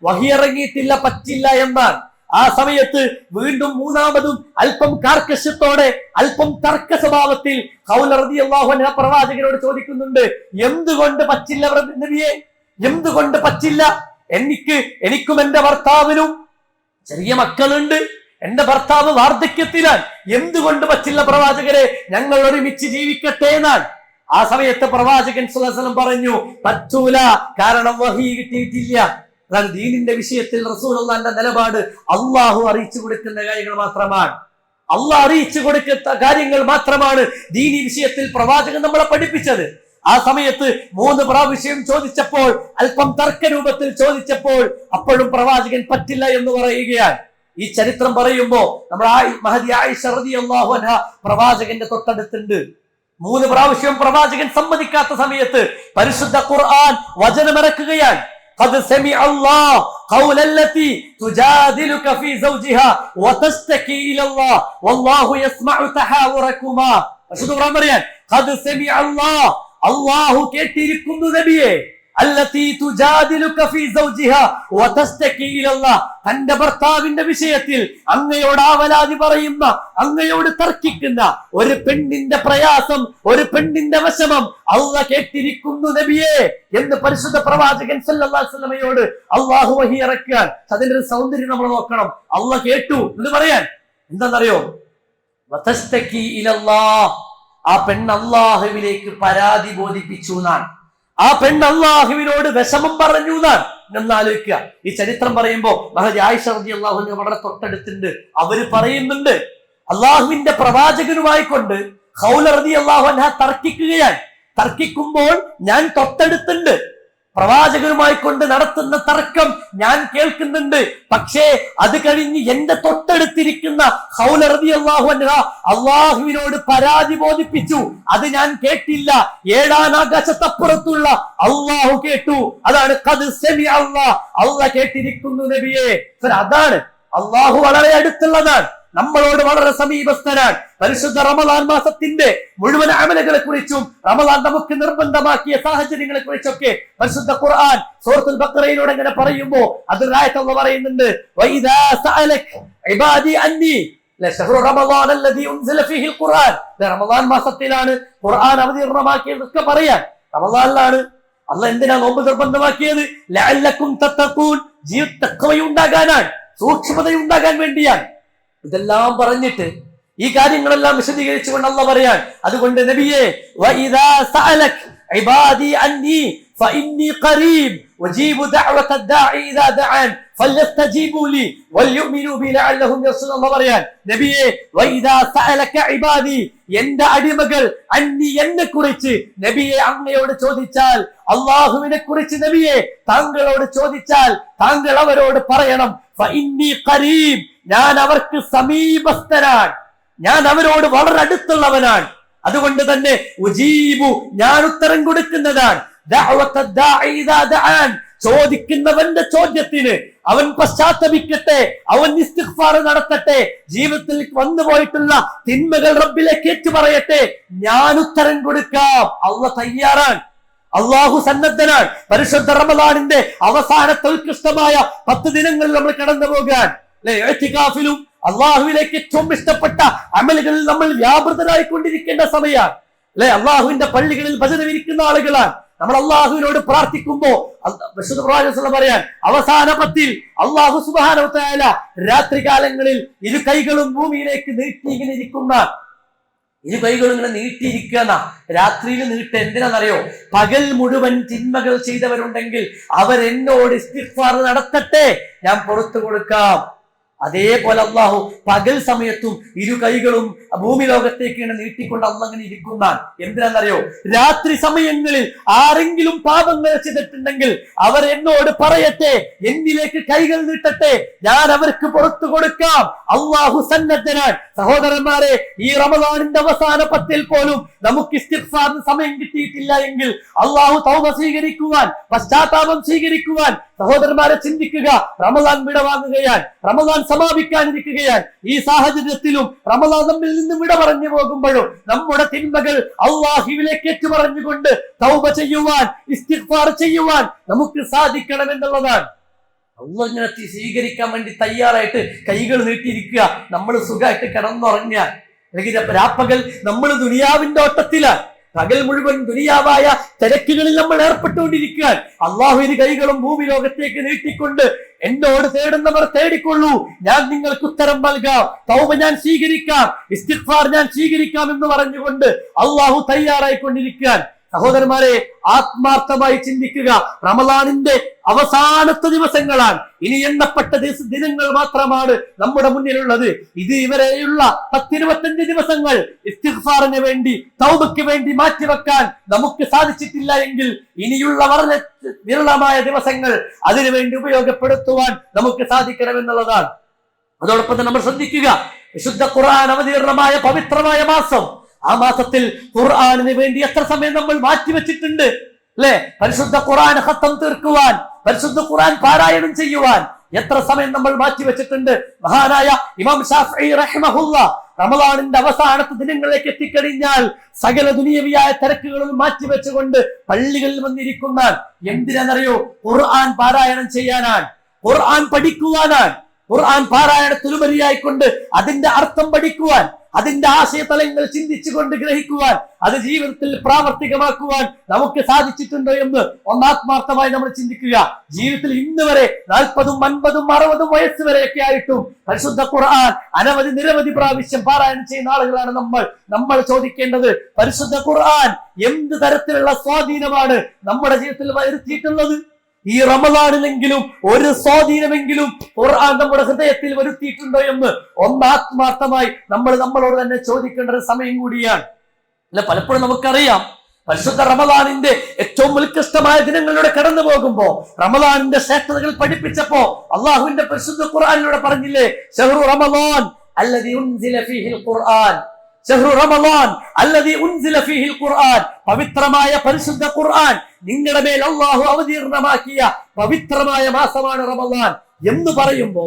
വഹി ഇറങ്ങിയിട്ടില്ല, പറ്റില്ല എന്നാണ്. ആ സമയത്ത് വീണ്ടും മൂന്നാമതും അല്പം കാർക്കശ്യത്തോടെ, അല്പം തർക്ക സ്വഭാവത്തിൽ ഖൗല റളിയല്ലാഹു അൻഹ പ്രവാചകനോട് ചോദിക്കുന്നുണ്ട്, എന്തുകൊണ്ട് പറ്റില്ല നബിയെ, എന്തുകൊണ്ട് പറ്റില്ല? എനിക്കും എന്റെ ഭർത്താവിനും ചെറിയ മക്കളുണ്ട്, എന്റെ ഭർത്താവ് വാർദ്ധക്യത്തിലാണ്, എന്തുകൊണ്ട് പറ്റില്ല പ്രവാചകരെ, ഞങ്ങൾ ഒരുമിച്ച് ജീവിക്കട്ടെ എന്നാണ്. ആ സമയത്ത് പ്രവാചകൻ സ്വല്ലല്ലാഹു അലൈഹി വസല്ലം പറഞ്ഞു, പറ്റൂല, കാരണം വഹി കിട്ടിയിട്ടില്ല. അതാണ് ദീനിന്റെ വിഷയത്തിൽ റസൂലുള്ളാഹിന്റെ നിലപാട്. അള്ളാഹു അറിയിച്ചു കൊടുക്കുന്ന കാര്യങ്ങൾ മാത്രമാണ്, അള്ളാഹ് അറിയിച്ചു കൊടുക്കുന്ന കാര്യങ്ങൾ മാത്രമാണ് ദീനി വിഷയത്തിൽ പ്രവാചകൻ നമ്മളെ പഠിപ്പിച്ചത്. ആ സമയത്ത് 3 പ്രാവശ്യം ചോദിച്ചപ്പോൾ, അല്പം തർക്ക രൂപത്തിൽ ചോദിച്ചപ്പോൾ, അപ്പോഴും പ്രവാചകൻ പറ്റില്ല എന്ന് പറയുകയാണ്. ഈ ചരിത്രം പറയുമ്പോ നമ്മൾ മഹദി ആയിഷ റളിയല്ലാഹു അൻഹ പ്രവാചകന്റെ തൊട്ടടുത്തുണ്ട്. 3 പ്രാവശ്യം പ്രവാചകൻ സമ്മതിക്കാത്ത സമയത്ത് പരിശുദ്ധ ഖുർആൻ വചനമിറക്കുകയാണ്. ഖദ് സമിഅ അല്ലാഹു ഖൗലല്ലതി തുജാദിലുക ഫീ സൗജിഹാ വതസ്തകി ഇലല്ലാഹ് വല്ലാഹു യസ്മഉ തഹാവുറകുമാ. പരിശുദ്ധ ഖുർആൻ പറയാൻ, ഖദ് സമിഅ അല്ലാഹു, അല്ലാഹു കേട്ടിരിക്കുന്നു നബിയെ, അല്ലതി തുജാദിലുക ഫീ സൗജിഹാ വതസ്തകി ഇലല്ലാഹ്, തന്റെ ഭർത്താവിന്റെ വിഷയത്തിൽ അങ്ങയോട് ആവലാതി പറയുന്ന, അങ്ങയോട് തർക്കിക്കുന്ന ഒരു പെണ്ണിന്റെ പ്രയാസം, ഒരു പെണ്ണിന്റെ വിഷമം അല്ലാഹ് കേട്ടിരിക്കുന്നു നബിയെ എന്ന് പരിശുദ്ധ പ്രവാചകൻ സല്ലല്ലാഹു അലൈഹി വസല്ലമയോട് അല്ലാഹു വഹി ഇറക്കാൻ. അതിന്റെ ഒരു സൗന്ദര്യം നമ്മൾ നോക്കണം. അല്ലാഹ് കേട്ടു എന്ന് പറയാൻ എന്താണെന്നറിയോ? വതസ്തകി ഇലല്ലാഹ്, ആ പെണ്ണ് അല്ലാഹുവിലേക്ക് പരാതി ബോധിപ്പിച്ചു എന്നാണ്. ആ പെണ്ണ് അല്ലാഹുവിനോട് വിഷമം പറഞ്ഞു എന്നാണ്. എന്നാലോചിക്കുക. ഈ ചരിത്രം പറയുമ്പോ മഹദി ആയിഷ റളിയല്ലാഹു അൻഹ വളരെ തൊട്ടടുത്തുണ്ട്. അവര് പറയുന്നുണ്ട്, അള്ളാഹുവിന്റെ പ്രവാചകനുമായി കൊണ്ട് ഖൗല റളിയല്ലാഹു അൻഹ തർക്കിക്കുകയാണ്. തർക്കിക്കുമ്പോൾ ഞാൻ തൊട്ടടുത്തുണ്ട്. പ്രവാചകനുമായി കൊണ്ട് നടത്തുന്ന തർക്കം ഞാൻ കേൾക്കുന്നുണ്ട്. പക്ഷേ അത് കഴിഞ്ഞ് എന്റെ തൊട്ടടുത്തിരിക്കുന്ന ഖൗല റളിയല്ലാഹു അൻഹ അള്ളാഹുവിനോട് പരാതി ബോധിപ്പിച്ചു. അത് ഞാൻ കേട്ടില്ല. ഏഴാനാകാശത്തപ്പുറത്തുള്ള അള്ളാഹു കേട്ടു. അതാണ് ഖദ് സമിഅ അല്ലാഹ്, അള്ളാഹ് കേട്ടിരിക്കുന്നു നബിയെ. അതാണ് അള്ളാഹു വളരെ അടുത്തുള്ളതാണ്, നമ്മളോട് വളരെ സമീപസ്ഥനാണ്. പരിശുദ്ധ റമദാൻ മാസത്തിന്റെ മുഴുവൻ അമലുകളെ കുറിച്ചും റമദാൻ നമുക്ക് നിർബന്ധമാക്കിയ സാഹചര്യങ്ങളെ കുറിച്ചൊക്കെ പരിശുദ്ധ ഖുർആൻ സൂറത്തുൽ ബഖറയിലൂടെ ഇങ്ങനെ പറയുമ്പോ അതിലായിട്ട് അല്ലാഹു പറയുന്നുണ്ട്, വഇദാ സഅലക ഇബാദി അന്നി ലശഹ്റു റമദാൻ അല്ലദീ ഉൻസില ഫീഹിൽ ഖുർആൻ. റമദാൻ മാസത്തിലാണ് ഖുർആൻ അവതീർണമാക്കിയതൊക്കെ പറയാൻ. റമദാനിലാണ്. അല്ലാഹ് എന്തിനാ നോമ്പ് നിർബന്ധമാക്കിയത്? ലഅല്ലക്കും തത്തഖൂൻ, തഖ്വയുണ്ടാകാനാണ്, സൂക്ഷ്മതയുണ്ടാകാൻ വേണ്ടിയാണ്. ഇതെല്ലാം പറഞ്ഞിട്ട് ഈ കാര്യങ്ങളെല്ലാം വിശദീകരിച്ചുകൊണ്ട് അല്ലാഹ് പറയാൻ, അതുകൊണ്ട് നബിയെ വഇദാ സഅലക ഇബാദി അന്നി ഫഇന്നി ഖരീബ് വജീബു ദഅവത ദാഇ ഇദാ ദഅൻ ഫലയസ്തജീബു ലി വൽയുമിനു ബി ലഅല്ലഹും യർഷദൂൻ. അല്ലാഹ് പറയാൻ, നബിയെ വഇദാ സഅലക ഇബാദി, എന്റെ അടിമകൾ അന്നി എന്നെ കുറിച്ച് നബിയെ അങ്ങയോട് ചോദിച്ചാൽ, അല്ലാഹുവിനെ കുറിച്ച് നബിയെ താങ്കളോട് ചോദിച്ചാൽ താങ്കൾ അവരോട് പറയണം, ഫഇന്നി ഖരീബ്, ഞാൻ അവർക്ക് സമീപസ്ഥനാണ്, ഞാൻ അവരോട് വളരെ അടുത്തുള്ളവനാണ്. അതുകൊണ്ട് തന്നെ ഉജീബു, ഞാൻ ഉത്തരം കൊടുക്കുന്നതാണ്. ദഅവത ദാഇ ഇദാ ദഅൻ, ചോദിക്കുന്നവന്റെ ചോദ്യത്തിന് അവൻ പശ്ചാത്തപിക്കട്ടെ, അവൻ ഇസ്തിഗ്ഫാർ നടത്തട്ടെ, ജീവിതത്തിൽ വന്നുപോയിട്ടുള്ള തിന്മകൾ റബ്ബിലേക്ക് ഏറ്റു പറയട്ടെ, ഞാൻ ഉത്തരം കൊടുക്കാം. അല്ലാഹ് തയ്യാറാണ്, അള്ളാഹു സന്നദ്ധനാണ്. പരിശുദ്ധ റമദാനിന്റെ അവസാനത്തെ ഉത്കൃഷ്ടമായ 10 ദിനങ്ങളിൽ നമ്മൾ കടന്നു പോകാൻ ഇഅ്തികാഫിലും അള്ളാഹുവിലേക്ക് ഏറ്റവും ഇഷ്ടപ്പെട്ട അമലുകളിൽ നമ്മൾ വ്യാപൃതരായിക്കൊണ്ടിരിക്കേണ്ട സമയമാണ് അല്ലെ. അള്ളാഹുവിന്റെ പള്ളികളിൽ ഭജന ഇരിക്കുന്ന ആളുകളാണ് നമ്മൾ. അള്ളാഹുവിനോട് പ്രാർത്ഥിക്കുമ്പോ വിശുദ്ധ പ്രവാചകൻ പറയാൻ, അവസാന 10 അള്ളാഹു സുബ്ഹാനഹു വ തആല രാത്രി കാലങ്ങളിൽ ഇരു കൈകളും ഭൂമിയിലേക്ക് നീട്ടി ഇരിക്കുന്ന, ഇരു കൈകളും ഇങ്ങനെ നീട്ടിയിരിക്കുന്ന, രാത്രിയിൽ നീട്ട് എന്തിനാണെന്നറിയോ? പകൽ മുഴുവൻ തിന്മകൾ ചെയ്തവരുണ്ടെങ്കിൽ അവരെന്നോട് ഇസ്തിഗ്ഫാർ നടത്തട്ടെ, ഞാൻ പുറത്തു കൊടുക്കാം. അതേപോലെ അള്ളാഹു പകൽ സമയത്തും ഇരു കൈകളും ഭൂമി ലോകത്തേക്ക് ഇങ്ങനെ നീട്ടിക്കൊണ്ട് അള്ളാഹ് അങ്ങനെ ഇരിക്കുന്നതാണ്. എന്തിനാണെന്നറിയോ? രാത്രി സമയങ്ങളിൽ ആരെങ്കിലും പാപങ്ങൾ ചെയ്തിട്ടുണ്ടെങ്കിൽ അവർ എന്നോട് പറയട്ടെ, എന്നിലേക്ക് കൈകൾ നീട്ടട്ടെ, ഞാൻ അവർക്ക് പുറത്തു കൊടുക്കാം. അള്ളാഹു സന്നദ്ധനാണ്. സഹോദരന്മാരെ, ഈ റമദാനിന്റെ അവസാന 10 പോലും നമുക്ക് ഇസ്തിഗ്ഫാറിന് സമയം കിട്ടിയിട്ടില്ല എങ്കിൽ അള്ളാഹു തൗബ സ്വീകരിക്കുവാൻ, പശ്ചാത്താപം സ്വീകരിക്കുവാൻ, സഹോദരന്മാരെ ചിന്തിക്കുക. റമദാൻ വിടവാങ്ങുകയാണ്, റമദാൻ സമാപിക്കാനിരിക്കുകയാണ്. ഈ സാഹചര്യത്തിലും റമദാൻ നമ്മിൽ നിന്ന് വിട പറഞ്ഞു പോകുമ്പോഴും നമ്മുടെ തിന്മകൾ അള്ളാഹുവിലേക്ക് ഏറ്റു പറഞ്ഞുകൊണ്ട് തൗബ ചെയ്യുവാൻ, ഇസ്തിഗ്ഫാർ ചെയ്യുവാൻ നമുക്ക് സാധിക്കണം എന്നുള്ളതാണ്. അള്ളാഹ് ഇങ്ങനെ സ്വീകരിക്കാൻ വേണ്ടി തയ്യാറായിട്ട് കൈകൾ നീട്ടിയിരിക്കുക. നമ്മൾ സുഖമായിട്ട് കിടന്നുറങ്ങിയാൽ, അല്ലെങ്കിൽ രാപ്പകൽ നമ്മൾ ദുനിയാവിന്റെ ഓട്ടത്തിലാണ്, പകൽ മുഴുവൻ ദുനിയാവായ തിരക്കുകളിൽ നമ്മൾ ഏർപ്പെട്ടുകൊണ്ടിരിക്കാൻ, അള്ളാഹുവിന് കൈകളും ഭൂമി ലോകത്തേക്ക് നീട്ടിക്കൊണ്ട് എന്നോട് തേടുന്നവർ തേടിക്കൊള്ളൂ, ഞാൻ നിങ്ങൾക്ക് ഉത്തരം നൽകാം, തൗബ ഞാൻ സ്വീകരിക്കാം, ഇസ്തിഗ്ഫാർ ഞാൻ സ്വീകരിക്കാം എന്ന് പറഞ്ഞുകൊണ്ട് അള്ളാഹു തയ്യാറായിക്കൊണ്ടിരിക്കാൻ. സഹോദരന്മാരെ, ആത്മാർത്ഥമായി ചിന്തിക്കുക. റമദാനിന്റെ അവസാനത്തെ ദിവസങ്ങളാണ്. ഇനി എണ്ണപ്പെട്ട ദിനങ്ങൾ മാത്രമാണ് നമ്മുടെ മുന്നിലുള്ളത്. ഇതുവരെയുള്ള 10-25 ദിവസങ്ങൾ ഇസ്തിഗ്ഫാറിന് വേണ്ടി, തൗബയ്ക്ക് വേണ്ടി മാറ്റിവെക്കാൻ നമുക്ക് സാധിച്ചിട്ടില്ല എങ്കിൽ ഇനിയുള്ള വളരെ വിരളമായ ദിവസങ്ങൾ അതിനുവേണ്ടി ഉപയോഗപ്പെടുത്തുവാൻ നമുക്ക് സാധിക്കണമെന്നുള്ളതാണ്. അതോടൊപ്പം തന്നെ നമ്മൾ ശ്രദ്ധിക്കുക, വിശുദ്ധ ഖുർആൻ അവതീർണമായ പവിത്രമായ മാസം. ആ മാസത്തിൽ ഖുർആനിന് വേണ്ടി എത്ര സമയം നമ്മൾ മാറ്റിവെച്ചിട്ടുണ്ട് അല്ലെ? പരിശുദ്ധ ഖുർആൻ ഖത്തം തീർക്കുവാൻ, പരിശുദ്ധ ഖുർആൻ പാരായണം ചെയ്യുവാൻ എത്ര സമയം നമ്മൾ മാറ്റിവെച്ചിട്ടുണ്ട്. മഹാനായ ഇമാം ശാഫിഈ റഹിമഹുല്ലാഹ് റമദാനിന്റെ അവസാനത്തെ ദിനങ്ങളിലേക്ക് എത്തിക്കഴിഞ്ഞാൽ സകല ദുനിയവിയായ തിരക്കുകളും മാറ്റിവെച്ചുകൊണ്ട് പള്ളികളിൽ വന്നിരിക്കുന്ന എന്തിനാണെന്നറിയോ? ഖുർആൻ പാരായണം ചെയ്യാനാണ്, ഖുർആൻ പഠിക്കുവാനാണ്. ഖുർആൻ പാരായണത്തിലുപരിയായിക്കൊണ്ട് അതിന്റെ അർത്ഥം പഠിക്കുവാൻ, അതിന്റെ ആശയതലങ്ങൾ ചിന്തിച്ചുകൊണ്ട് ഗ്രഹിക്കുവാൻ, അത് ജീവിതത്തിൽ പ്രാവർത്തികമാക്കുവാൻ നമുക്ക് സാധിച്ചിട്ടുണ്ടോ എന്ന് ഒന്നാത്മാർത്ഥമായി നമ്മൾ ചിന്തിക്കുക. ജീവിതത്തിൽ ഇന്ന് വരെ 40, 50, 60 വയസ്സ് വരെയൊക്കെ ആയിട്ടും പരിശുദ്ധ ഖുർആൻ നിരവധി പ്രാവശ്യം പാരായണം ചെയ്യുന്ന ആളുകളാണ് നമ്മൾ ചോദിക്കേണ്ടത്, പരിശുദ്ധ ഖുർആൻ എന്ത് തരത്തിലുള്ള സ്വാധീനമാണ് നമ്മുടെ ജീവിതത്തിൽ വരുത്തിയിട്ടുള്ളത്? ഈ റമദാനിലെങ്കിലും ഒരു സ്വാധീനമെങ്കിലും ഖുർആൻ നമ്മുടെ ഹൃദയത്തിൽ വരുത്തിയിട്ടുണ്ടോ എന്ന് ആത്മാർത്ഥമായി നമ്മൾ നമ്മളോട് തന്നെ ചോദിക്കേണ്ട ഒരു സമയം കൂടിയാണ്. അല്ല, പലപ്പോഴും നമുക്കറിയാം പരിശുദ്ധ റമദാനിന്റെ ഏറ്റവും ഉത്കൃഷ്ടമായ ദിനങ്ങളിലൂടെ കടന്നു പോകുമ്പോ റമദാനിന്റെ ശ്രേഷ്ഠതകൾ പഠിപ്പിച്ചപ്പോ അള്ളാഹുവിന്റെ പരിശുദ്ധ ഖുർആനിലൂടെ പറഞ്ഞില്ലേ, ശഹ്റു റമദാൻ അല്ലദീ ഉൻസില ഫീഹിൽ ഖുർആൻ, ശഹ്റു റമദാൻ അല്ലദീ ഉൻസില ഫീഹിൽ ഖുർആൻ, പവിത്രമായ പരിശുദ്ധ ഖുർആൻ നിങ്ങളുടെ മേൽ അള്ളാഹു അവതീർണമാക്കിയ പവിത്രമായ മാസമാണ് റമദാൻ എന്ന് പറയുമ്പോ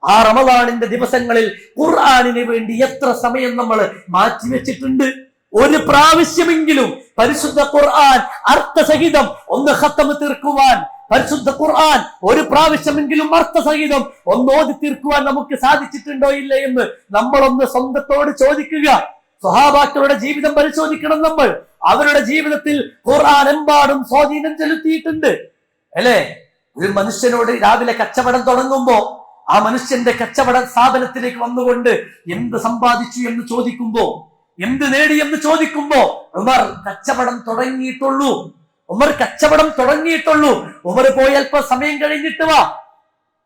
ആ റമദാനിന്റെ ദിവസങ്ങളിൽ ഖുർആനിന് വേണ്ടി എത്ര സമയം നമ്മൾ മാറ്റിവെച്ചിട്ടുണ്ട്? ഒരു പ്രാവശ്യമെങ്കിലും പരിശുദ്ധ ഖുർആൻ അർത്ഥസഹിതം ഒന്ന് ഖത്തം തീർക്കുവാൻ, പരിശുദ്ധ ഖുർആൻ ഒരു പ്രാവശ്യമെങ്കിലും അർത്ഥസഹിതം ഒന്ന് ഓതി തീർക്കുവാൻ നമുക്ക് സാധിച്ചിട്ടുണ്ടോ ഇല്ല എന്ന് നമ്മളൊന്ന് സ്വന്തത്തോട് ചോദിക്കുക. സ്വഹാബാക്കളുടെ ജീവിതം പരിശോധിക്കണം നമ്മൾ. അവരുടെ ജീവിതത്തിൽ ഖുർആൻ എമ്പാടും സ്വാധീനം ചെലുത്തിയിട്ടുണ്ട് അല്ലെ. ഒരു മനുഷ്യനോട് രാവിലെ കച്ചവടം തുടങ്ങുമ്പോ ആ മനുഷ്യന്റെ കച്ചവട സ്ഥാപനത്തിലേക്ക് വന്നുകൊണ്ട് എന്ത് സമ്പാദിച്ചു എന്ന് ചോദിക്കുമ്പോ, എന്ത് നേടി എന്ന് ചോദിക്കുമ്പോ ഉമർ കച്ചവടം തുടങ്ങിയിട്ടുള്ളൂ, ഉമർ കച്ചവടം തുടങ്ങിയിട്ടുള്ളൂ, ഉമർ പോയി അല്പം സമയം കഴിഞ്ഞിട്ട് വാ,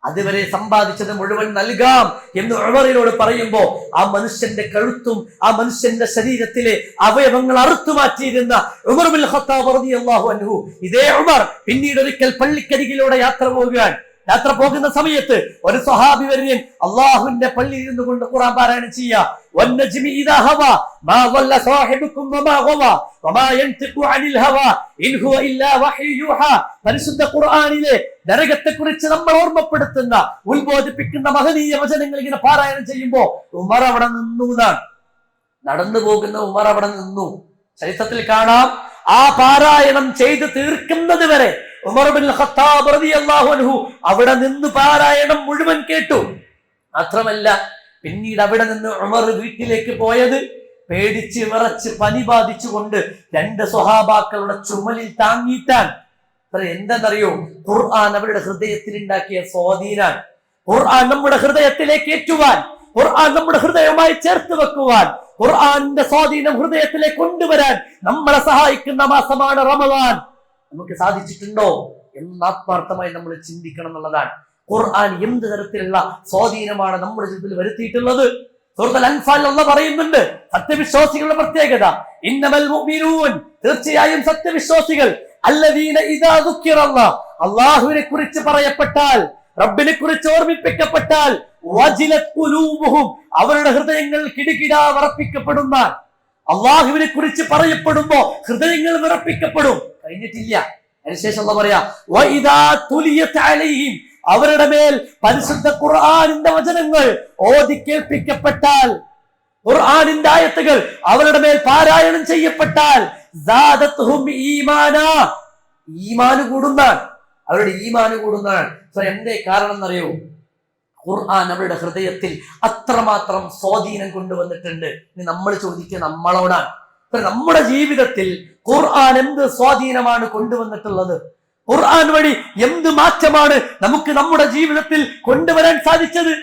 അതുവരെ സമ്പാദിച്ചത് മുഴുവൻ നൽകാം എന്ന് ഉമറിനോട് പറയുമ്പോ ആ മനുഷ്യന്റെ കഴുത്തും ആ മനുഷ്യന്റെ ശരീരത്തിലെ അവയവങ്ങൾ അറുത്തു മാറ്റിയിരുന്ന ഉമർ ബിൻ ഖത്താബ് റളിയല്ലാഹു അൻഹു, ഇതേ ഉമർ പിന്നീട് ഒരിക്കൽ പള്ളിക്കരികിലൂടെ യാത്ര പോകുന്ന സമയത്ത് ഒരു സ്വഹാബി വര്യൻ അള്ളാഹുവിന്റെ പള്ളിയിൽ ഇരുന്നു കൊണ്ട് ഖുർആൻ പാരായണം ചെയ്യുക. വന്നജ്മി ഇദാ ഹവ മാ വല്ല സാഹിബുക്കും വമാ ഗവ വമാ യൻതിഖു അനിൽ ഹവ ഇൻ ഹുവ ഇല്ലാ വഹ്യു യൂഹാ. പരിശുദ്ധ ഖുർആനിലെ നരകത്തെക്കുറിച്ച് നമ്മൾ ഓർമ്മപ്പെടുത്തുന്ന ഉത്ബോധിപ്പിക്കുന്ന മഹനീയ വചനങ്ങൾ ഇങ്ങനെ പാരായണം ചെയ്യുമ്പോ ഉമർ അവിടെ നിന്നു. നടന്നു പോകുന്ന ഉമർ അവിടെ നിന്നു. ചരിത്രത്തിൽ കാണാം, ആ പാരായണം ചെയ്ത് തീർക്കുന്നത് വരെ ഉമർ ബിൻ ഖത്താബ് റളിയല്ലാഹു അൻഹു അവിടെ നിന്ന് പാരായണം മുഴുവൻ കേട്ടു. മാത്രമല്ല പിന്നീട് അവിടെ നിന്ന് ഉമർ വീട്ടിലേക്ക് പോയത് പേടിച്ച് വിറച്ച് പനി ബാധിച്ചുകൊണ്ട് രണ്ട് സ്വഹാബാക്കളുടെ ചുമലിൽ താങ്ങിയിട്ടാൻ. എന്തെന്നറിയോ? ഖുർആൻ അവരുടെ ഹൃദയത്തിൽ ഉണ്ടാക്കിയ സ്വാധീനാൻ. ഖുർആൻ നമ്മുടെ ഹൃദയത്തിലേക്ക് ഏറ്റുവാൻ, ഖുർആൻ നമ്മുടെ ഹൃദയവുമായി ചേർത്ത് വെക്കുവാൻ, ഖുർആന്റെ സ്വാധീനം ഹൃദയത്തിലേക്ക് കൊണ്ടുവരാൻ നമ്മളെ സഹായിക്കുന്ന മാസമാണ് റമദാൻ. നമുക്ക് സാധിച്ചിട്ടുണ്ടോ എന്ന് ആത്മാർത്ഥമായി നമ്മൾ ചിന്തിക്കണം എന്നുള്ളതാണ്. ഖുർആൻ എന്ത് തരത്തിലുള്ള സ്വാധീനമാണ് നമ്മുടെ ജീവിതത്തിൽ വരുത്തിയിട്ടുള്ളത്? സൂറത്തുൽ അൻഫാൽ അല്ലാഹു പറയുന്നുണ്ട് സത്യവിശ്വാസികളുടെ പ്രത്യേകത, ഇന്നമൽ മുഅ്മിനൂൻ, തീർച്ചയായും സത്യവിശ്വാസികൾ, അല്ലദീന ഇദാ ദുക്കിറല്ലാഹ്, അല്ലാഹുവിനെ കുറിച്ച് പറയപ്പെട്ടാൽ, റബ്ബിനെ കുറിച്ച് ഓർമ്മിപ്പിക്കപ്പെട്ടാൽ, വജിലത് ഖുലൂബുഹും, അവരുടെ ഹൃദയങ്ങൾ കിടുകിടാ വിറപ്പിക്കപ്പെടുന്ന, അള്ളാഹുവിനെ കുറിച്ച് പറയപ്പെടുമ്പോ ഹൃദയങ്ങൾ വിറപ്പിക്കപ്പെടും. കഴിഞ്ഞിട്ടില്ല, അതിനുശേഷം അല്ലാഹു പറയാ വഇദാ തുലിയത് അലൈഹിം, അവരുടെ മേൽ പരിശുദ്ധ ഖുർആനിന്റെ വചനങ്ങൾ ഓതി കേൾപ്പിക്കപ്പെട്ടാൽ, ഖുർആനിന്റെ ആയത്തുകൾ അവരുടെ മേൽ പാരായണം ചെയ്യപ്പെട്ടാൽ, സാദത്തുഹും ഈമാനാ, ഈമാന് കൂടുന്നതാണ്, അവരുടെ ഈമാന് കൂടുന്നതാണ്. എന്തേ കാരണം എന്നറിയോ? ഖുർആൻ അവരുടെ ഹൃദയത്തിൽ അത്രമാത്രം സ്വാധീനം കൊണ്ടുവന്നിട്ടുണ്ട്. ഇനി നമ്മൾ ചോദിക്കുക നമ്മളോടാണ്, നമ്മുടെ ജീവിതത്തിൽ ഖുർആൻ എന്ത് സ്വാധീനമാണ് കൊണ്ടുവന്നിട്ടുള്ളത്? ഖുർആൻ വഴി എന്ത് മാറ്റമാണ് നമുക്ക് നമ്മുടെ ജീവിതത്തിൽ കൊണ്ടുവരാൻ സാധിച്ചത്?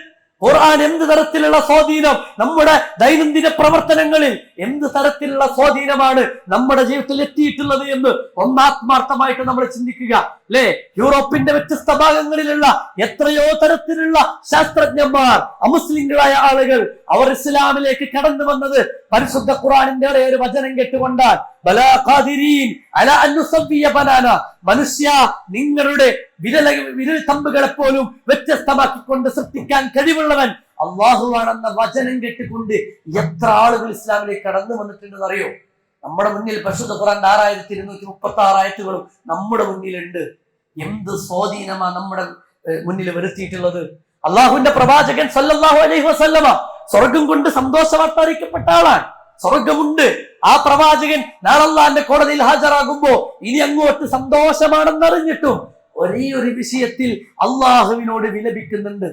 ഖുർആൻ എന്ത് തരത്തിലുള്ള സ്വാധീനം നമ്മുടെ ദൈനംദിന പ്രവർത്തനങ്ങളിൽ, എന്ത് തരത്തിലുള്ള സ്വാധീനമാണ് നമ്മുടെ ജീവിതത്തിൽ എത്തിയിട്ടുള്ളത് എന്ന് ഒന്നാത്മാർത്ഥമായിട്ട് നമ്മൾ ചിന്തിക്കുക അല്ലെ. യൂറോപ്പിന്റെ വ്യത്യസ്ത ഭാഗങ്ങളിലുള്ള എത്രയോ തരത്തിലുള്ള ശാസ്ത്രജ്ഞന്മാർ, അമുസ്ലിങ്ങളായ ആളുകൾ, അവർ ഇസ്ലാമിലേക്ക് കടന്നു വന്നത് പരിശുദ്ധ ഖുർആനിന്റെ ഒരു വചനം കേട്ടുകൊണ്ടാണ്. ബലാ ഖാദിരീൻ അലാ അൻ നുസവ്വിയ ബനാന, മനുഷ്യ നിങ്ങളുടെ വിരൽ തമ്പുകളെ പോലും വ്യത്യസ്തമാക്കിക്കൊണ്ട് സൃഷ്ടിക്കാൻ കഴിവുള്ളവൻ അള്ളാഹുവാണെന്ന വചനം കേട്ടുകൊണ്ട് എത്ര ആളുകൾ ഇസ്ലാമിലേക്ക് കടന്നു വന്നിട്ടുണ്ടെന്ന് അറിയോ? നമ്മുടെ മുന്നിൽ പരിശുദ്ധ ഖുർആൻ 6236 ആയത്തുകളും നമ്മുടെ മുന്നിലുണ്ട്. എന്ത് സ്വാധീനമാണ് നമ്മുടെ മുന്നിൽ വരുത്തിയിട്ടുള്ളത്? അള്ളാഹുവിന്റെ പ്രവാചകൻ സല്ലല്ലാഹു അലൈഹി വസല്ലമ സ്വർഗം കൊണ്ട് സന്തോഷ വാർത്ത അറിയിക്കപ്പെട്ട ആളാണ്. സ്വർഗമുണ്ട്. ആ പ്രവാചകൻ നാളെ അല്ലാഹുവിന്റെ കോടതിയിൽ ഹാജരാകുമ്പോ ഇനി അങ്ങോട്ട് സന്തോഷമാണെന്നറിഞ്ഞിട്ടും ഒരേ ഒരു വിഷയത്തിൽ അള്ളാഹുവിനോട് വിലപിക്കുന്നുണ്ട്.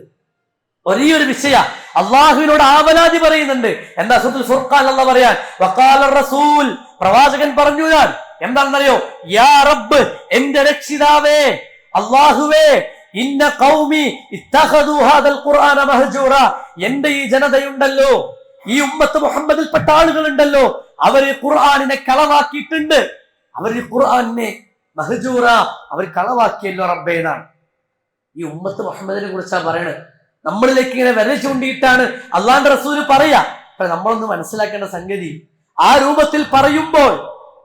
ഒരേ ഒരു വിഷയ അള്ളാഹുവിനോട് ആവലാതി പറയുന്നുണ്ട്. എന്താ? സൂറത്തുൽ ഫുർഖാൻ അല്ലാഹു പറയാൻ, വഖാല റസൂൽ, പ്രവാചകൻ പറഞ്ഞു, ഞാൻ എന്താണെന്നറിയോ? യാ റബ്ബ്, എന്റെ രക്ഷിതാവേ, അള്ളാഹുവേ, ഇന്ന ഖൗമി ഇത്തഖദു ഹാദൽ ഖുർആന മഹ്ജൂറ, എന്റെ ഈ ജനതയുണ്ടല്ലോ, ഈ ഉമ്മത്ത് മുഹമ്മദിൽപ്പെട്ട ആളുകളുണ്ടല്ലോ, അവര് ഖുർആനിനെ കളവാക്കിയിട്ടുണ്ട്, അവർ ഖുർആനിനെ മഹജൂറ, അവർ കളവാക്കിയല്ലോ റബ്ബേ എന്നാണ്. ഈ ഉമ്മത്ത് മുഹമ്മദിനെ കുറിച്ചാ പറയണത്. നമ്മളിലേക്ക് ഇങ്ങനെ വിരൽ ചൂണ്ടിയിട്ടാണ് അള്ളാന്റെ റസൂല് പറയാ. അപ്പൊ നമ്മളൊന്ന് മനസ്സിലാക്കേണ്ട സംഗതി, ആ രൂപത്തിൽ പറയുമ്പോൾ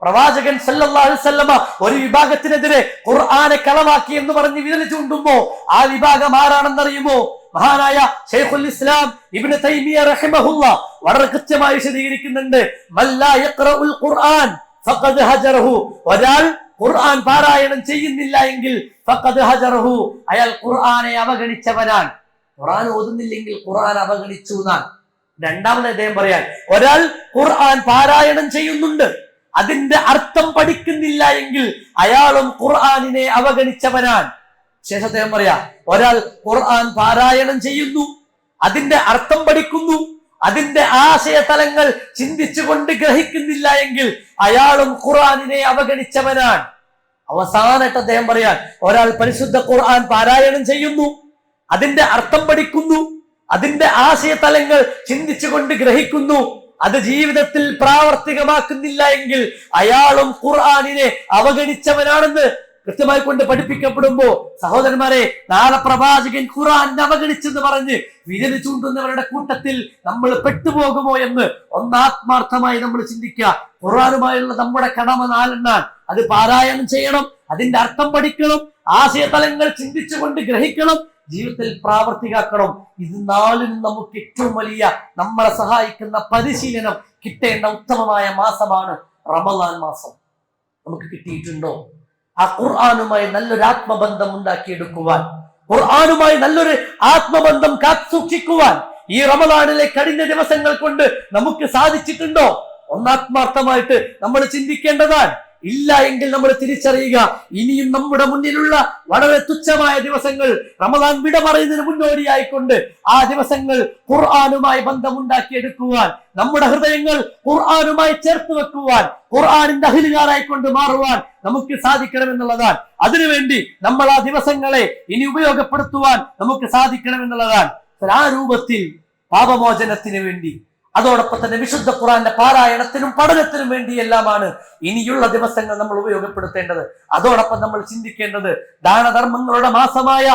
പ്രവാചകൻ സല്ലല്ലാഹു അലൈഹി വസല്ലമ ഒരു വിഭാഗത്തിനെതിരെ ഖുർആനെ കളവാക്കി എന്ന് പറഞ്ഞ് വിരൽ ചൂണ്ടുമ്പോ ആ വിഭാഗം ആരാണെന്നറിയുമോ? മഹാനായ ശൈഖുൽ ഇസ്ലാം ഇബ്നു തൈമിയ റഹിമഹുല്ലാഹ് വളരെ കൃത്യമായി വിശദീകരിക്കുന്നുണ്ട്. മല്ലാ യഖറഉൽ ഖുർആൻ ഫഖദ് ഹജറഹു, ഒരാൾ ഖുർആൻ പാരായണം ചെയ്യുന്നില്ല എങ്കിൽ ഫഖദ് ഹജറഹു, അയാൾ ഖുർആനെ അവഗണിച്ചവനാണ്. ഖുർആൻ ഓതുന്നില്ലെങ്കിൽ ഖുർആൻ അവഗണിച്ചു എന്നാണ്. രണ്ടാമത് അദ്ദേഹം പറയാൻ, ഒരാൾ ഖുർആൻ പാരായണം ചെയ്യുന്നുണ്ട്, അതിന്റെ അർത്ഥം പഠിക്കുന്നില്ല എങ്കിൽ അയാളും ഖുർആനിനെ അവഗണിച്ചവനാണ്. ശേഷം അദ്ദേഹം പറയാ, ഒരാൾ ഖുർആൻ പാരായണം ചെയ്യുന്നു, അതിന്റെ അർത്ഥം പഠിക്കുന്നു, അതിന്റെ ആശയതലങ്ങൾ ചിന്തിച്ചുകൊണ്ട് ഗ്രഹിക്കുന്നില്ല എങ്കിൽ അയാളും ഖുർആനിനെ അവഗണിച്ചവനാണ്. അവസാനമായിട്ട് അദ്ദേഹം പറയാൻ, ഒരാൾ പരിശുദ്ധ ഖുർആൻ പാരായണം ചെയ്യുന്നു, അതിന്റെ അർത്ഥം പഠിക്കുന്നു, അതിന്റെ ആശയതലങ്ങൾ ചിന്തിച്ചുകൊണ്ട് ഗ്രഹിക്കുന്നു, അത് ജീവിതത്തിൽ പ്രാവർത്തികമാക്കുന്നില്ല എങ്കിൽ അയാളും ഖുർആനിനെ അവഗണിച്ചവനാണെന്ന് കൃത്യമായി കൊണ്ട് പഠിപ്പിക്കപ്പെടുമ്പോ സഹോദരന്മാരെ, നാളെ പ്രവാചകൻ ഖുർആനെ അവഗണിച്ചെന്ന് പറഞ്ഞ് വിരൽ ചൂണ്ടുന്നവരുടെ കൂട്ടത്തിൽ നമ്മൾ പെട്ടുപോകുമോ എന്ന് ഒന്നാത്മാർത്ഥമായി നമ്മൾ ചിന്തിക്കുക. ഖുർആനുമായുള്ള നമ്മുടെ കടമ 4 അത് പാരായണം ചെയ്യണം, അതിന്റെ അർത്ഥം പഠിക്കണം, ആശയതലങ്ങൾ ചിന്തിച്ചുകൊണ്ട് ഗ്രഹിക്കണം, ജീവിതത്തിൽ പ്രാവർത്തികാക്കണം. ഇത് 4നും നമുക്ക് ഏറ്റവും വലിയ നമ്മളെ സഹായിക്കുന്ന പരിശീലനം കിട്ടേണ്ട ഉത്തമമായ മാസമാണ് റമദാൻ മാസം. നമുക്ക് കിട്ടിയിട്ടുണ്ടോ? ആ ഖുർആനുമായി നല്ലൊരു ആത്മബന്ധം ഉണ്ടാക്കിയെടുക്കുവാൻ, ഖുർആനുമായി നല്ലൊരു ആത്മബന്ധം കാത്തുസൂക്ഷിക്കുവാൻ ഈ റമദാനിലെ കഴിഞ്ഞ ദിവസങ്ങൾ കൊണ്ട് നമുക്ക് സാധിച്ചിട്ടുണ്ടോ? ഒന്നാത്മാർത്ഥമായിട്ട് നമ്മൾ ചിന്തിക്കേണ്ടതാണ്. ഇല്ല എങ്കിൽ നമ്മൾ തിരിച്ചറിയുക, ഇനിയും നമ്മുടെ മുന്നിലുള്ള വളരെ തുച്ഛമായ ദിവസങ്ങൾ റമദാൻ വിട പറയുന്നതിന് മുന്നോടിയായിക്കൊണ്ട് ആ ദിവസങ്ങൾ ഖുർആനുമായി ബന്ധമുണ്ടാക്കിയെടുക്കുവാൻ, നമ്മുടെ ഹൃദയങ്ങൾ ഖുർആനുമായി ചേർത്ത് വെക്കുവാൻ, ഖുർആനിന്റെ അഹിലുകാരായിക്കൊണ്ട് മാറുവാൻ നമുക്ക് സാധിക്കണമെന്നുള്ളതാണ്. അതിനുവേണ്ടി നമ്മൾ ആ ദിവസങ്ങളെ ഇനി ഉപയോഗപ്പെടുത്തുവാൻ നമുക്ക് സാധിക്കണമെന്നുള്ളതാണ്. ആ രൂപത്തിൽ പാപമോചനത്തിന് വേണ്ടി, അതോടൊപ്പം തന്നെ വിശുദ്ധ ഖുർആന്റെ പാരായണത്തിനും പഠനത്തിനും വേണ്ടിയെല്ലാമാണ് ഇനിയുള്ള ദിവസങ്ങൾ നമ്മൾ ഉപയോഗപ്പെടുത്തേണ്ടത്. അതോടൊപ്പം നമ്മൾ ചിന്തിക്കേണ്ടത്, ദാനധർമ്മങ്ങളുടെ മാസമായ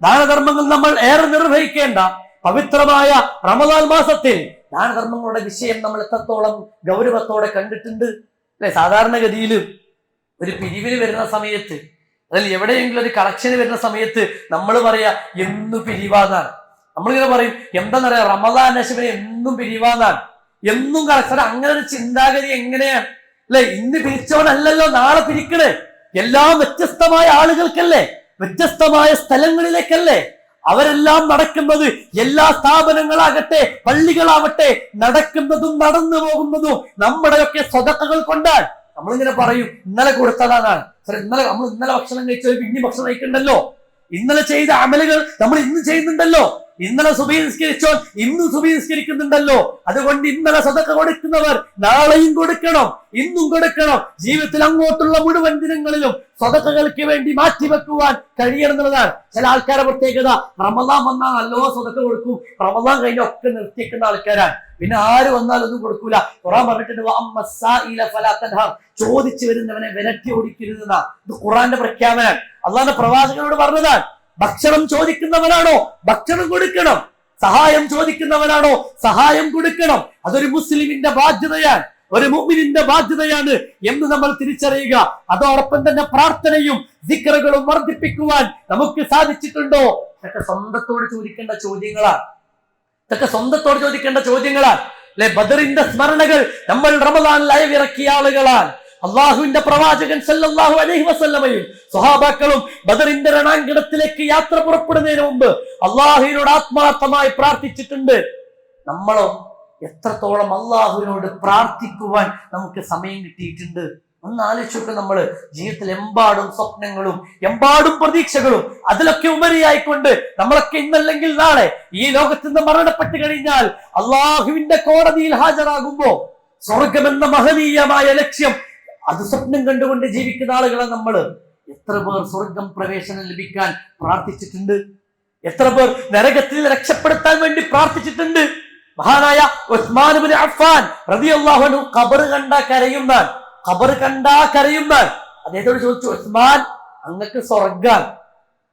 ദാനധർമ്മങ്ങൾ നമ്മൾ ഏറെ നിർവഹിക്കേണ്ട പവിത്രമായ റമദാൻ മാസത്തിൽ ദാനധർമ്മങ്ങളുടെ വിഷയം നമ്മൾ എത്രത്തോളം ഗൗരവത്തോടെ കണ്ടിട്ടുണ്ട് അല്ലെ? സാധാരണഗതിയിൽ ഒരു പിരിവിന് വരുന്ന സമയത്ത്, അല്ലെങ്കിൽ എവിടെയെങ്കിലും ഒരു കളക്ഷന് വരുന്ന സമയത്ത് നമ്മൾ പറയാ എന്നു പിരിവാന്നാണ്. നമ്മളിങ്ങനെ പറയും, എന്താന്നറിയാ, റമദാൻ നശിബിനെ എന്നും പിരിവാന്നാണ്, എന്നും കളക്ഷൻ. അങ്ങനെ ഒരു ചിന്താഗതി എങ്ങനെയാണ് അല്ലെ? ഇന്ന് പിരിച്ചവനല്ലല്ലോ നാളെ പിരിക്കണേ. എല്ലാം വ്യത്യസ്തമായ ആളുകൾക്കല്ലേ, വ്യത്യസ്തമായ സ്ഥലങ്ങളിലേക്കല്ലേ അവരെല്ലാം നടക്കുന്നത്. എല്ലാ സ്ഥാപനങ്ങളാകട്ടെ പള്ളികളാവട്ടെ നടക്കുന്നതും നടന്നു പോകുന്നതും നമ്മുടെയൊക്കെ സ്വതക്കകൾ കൊണ്ടാണ്. നമ്മളിങ്ങനെ പറയും ഇന്നലെ കൊടുത്തതാണ്, നമ്മൾ ഇന്നലെ ഭക്ഷണം കഴിച്ചാൽ പിന്നെ ഭക്ഷണം കഴിക്കണ്ടല്ലോ, ഇന്നലെ ചെയ്ത അമലുകൾ നമ്മൾ ഇന്ന് ചെയ്യുന്നുണ്ടല്ലോ, ഇന്നലെ സുബഹി നിസ്കരിച്ചോ ഇന്നും സുബഹി നിസ്കരിക്കുന്നുണ്ടല്ലോ. അതുകൊണ്ട് ഇന്നലെ സദഖ കൊടുക്കുന്നവർ നാളെയും കൊടുക്കണം, ഇന്നും കൊടുക്കണം. ജീവിതത്തിൽ അങ്ങോട്ടുള്ള മുഴുവൻ ദിനങ്ങളിലും സദഖകൾക്ക് വേണ്ടി മാറ്റിവെക്കുവാൻ കഴിയണം എന്നുള്ളതാണ്. ചില ആൾക്കാരെ പ്രത്യേകത, റമദാൻ വന്നാൽ നല്ലോ സദഖ കൊടുക്കും, റമദാൻ കഴിഞ്ഞ ഒക്കെ നിർത്തിക്കുന്ന ആൾക്കാരാണ്. പിന്നെ ആര് വന്നാലും ഒന്നും കൊടുക്കൂല. ഖുർആൻ പറഞ്ഞിട്ടുണ്ട്, ചോദിച്ചു വരുന്നവനെ വിരട്ടി ഓടിക്കരുതെന്നാ. ഇത് ഖുർആന്റെ പ്രഖ്യാപനം, അള്ളാഹുവിന്റെ പ്രവാചകനോട് പറഞ്ഞതാണ്. ഭക്ഷണം ചോദിക്കുന്നവനാണോ ഭക്ഷണം കൊടുക്കണം, സഹായം ചോദിക്കുന്നവനാണോ സഹായം കൊടുക്കണം. അതൊരു മുസ്ലിമിന്റെ ബാധ്യതയാണ്, ഒരു മുഅ്മിനിന്റെ ബാധ്യതയാണ് എന്ന് നമ്മൾ തിരിച്ചറിയുക. അതോടൊപ്പം തന്നെ പ്രാർത്ഥനയും ദിക്റുകളും വർദ്ധിപ്പിക്കുവാൻ നമുക്ക് സാധിച്ചിട്ടുണ്ടോ? ഇതൊക്കെ സ്വന്തത്തോട് ചോദിക്കേണ്ട ചോദ്യങ്ങളാണ്, ഇതൊക്കെ സ്വന്തത്തോട് ചോദിക്കേണ്ട ചോദ്യങ്ങളാണ് അല്ലെ? ബദറിന്റെ സ്മരണകൾ നമ്മൾ റമദാനിൽ അയവിറക്കിയ ആളുകളാണ്. അള്ളാഹുവിന്റെ പ്രവാചകൻ സല്ലല്ലാഹു അലൈഹി വസല്ലമയും സ്വഹാബാക്കളും ബദറിന്റെ രണാങ്കണത്തിലേക്ക് യാത്ര പുറപ്പെടുന്നതിന് മുമ്പ് അള്ളാഹുവിനോട് ആത്മാർത്ഥമായി പ്രാർത്ഥിച്ചിട്ടുണ്ട്. നമ്മളോ എത്രത്തോളം അള്ളാഹുവിനോട് പ്രാർത്ഥിക്കുവാൻ നമുക്ക് സമയം കിട്ടിയിട്ടുണ്ട്? ഒന്ന് ആലോചിച്ചോട്ടെ. നമ്മള് ജീവിതത്തിൽ എമ്പാടും സ്വപ്നങ്ങളും എമ്പാടും പ്രതീക്ഷകളും, അതിലൊക്കെ ഉപരിയായിക്കൊണ്ട് നമ്മളൊക്കെ ഇന്നല്ലെങ്കിൽ നാളെ ഈ ലോകത്ത് നിന്ന് മരണപ്പെട്ട് കഴിഞ്ഞാൽ അള്ളാഹുവിന്റെ കോടതിയിൽ ഹാജരാകുമ്പോ സ്വർഗമെന്ന മഹനീയമായ ലക്ഷ്യം അത് സ്വപ്നം കണ്ടുകൊണ്ട് ജീവിക്കുന്ന ആളുകളെ നമ്മള്. എത്ര പേർ സ്വർഗം പ്രവേശനം ലഭിക്കാൻ പ്രാർത്ഥിച്ചിട്ടുണ്ട്? എത്ര പേർ നരകത്തിൽ രക്ഷപ്പെടുത്താൻ വേണ്ടി പ്രാർത്ഥിച്ചിട്ടുണ്ട്? മഹാനായ ഉസ്മാൻ ഇബ്നു അഫ്ഫാൻ റളിയല്ലാഹു അൻഹു ഖബർ കണ്ടാ കരയുന്നാൻ, ഖബർ കണ്ടാ കരയുന്നാൻ. അദ്ദേഹത്തോട് ചോദിച്ചു, ഉസ്മാൻ അങ്ങക്ക് സ്വർഗം.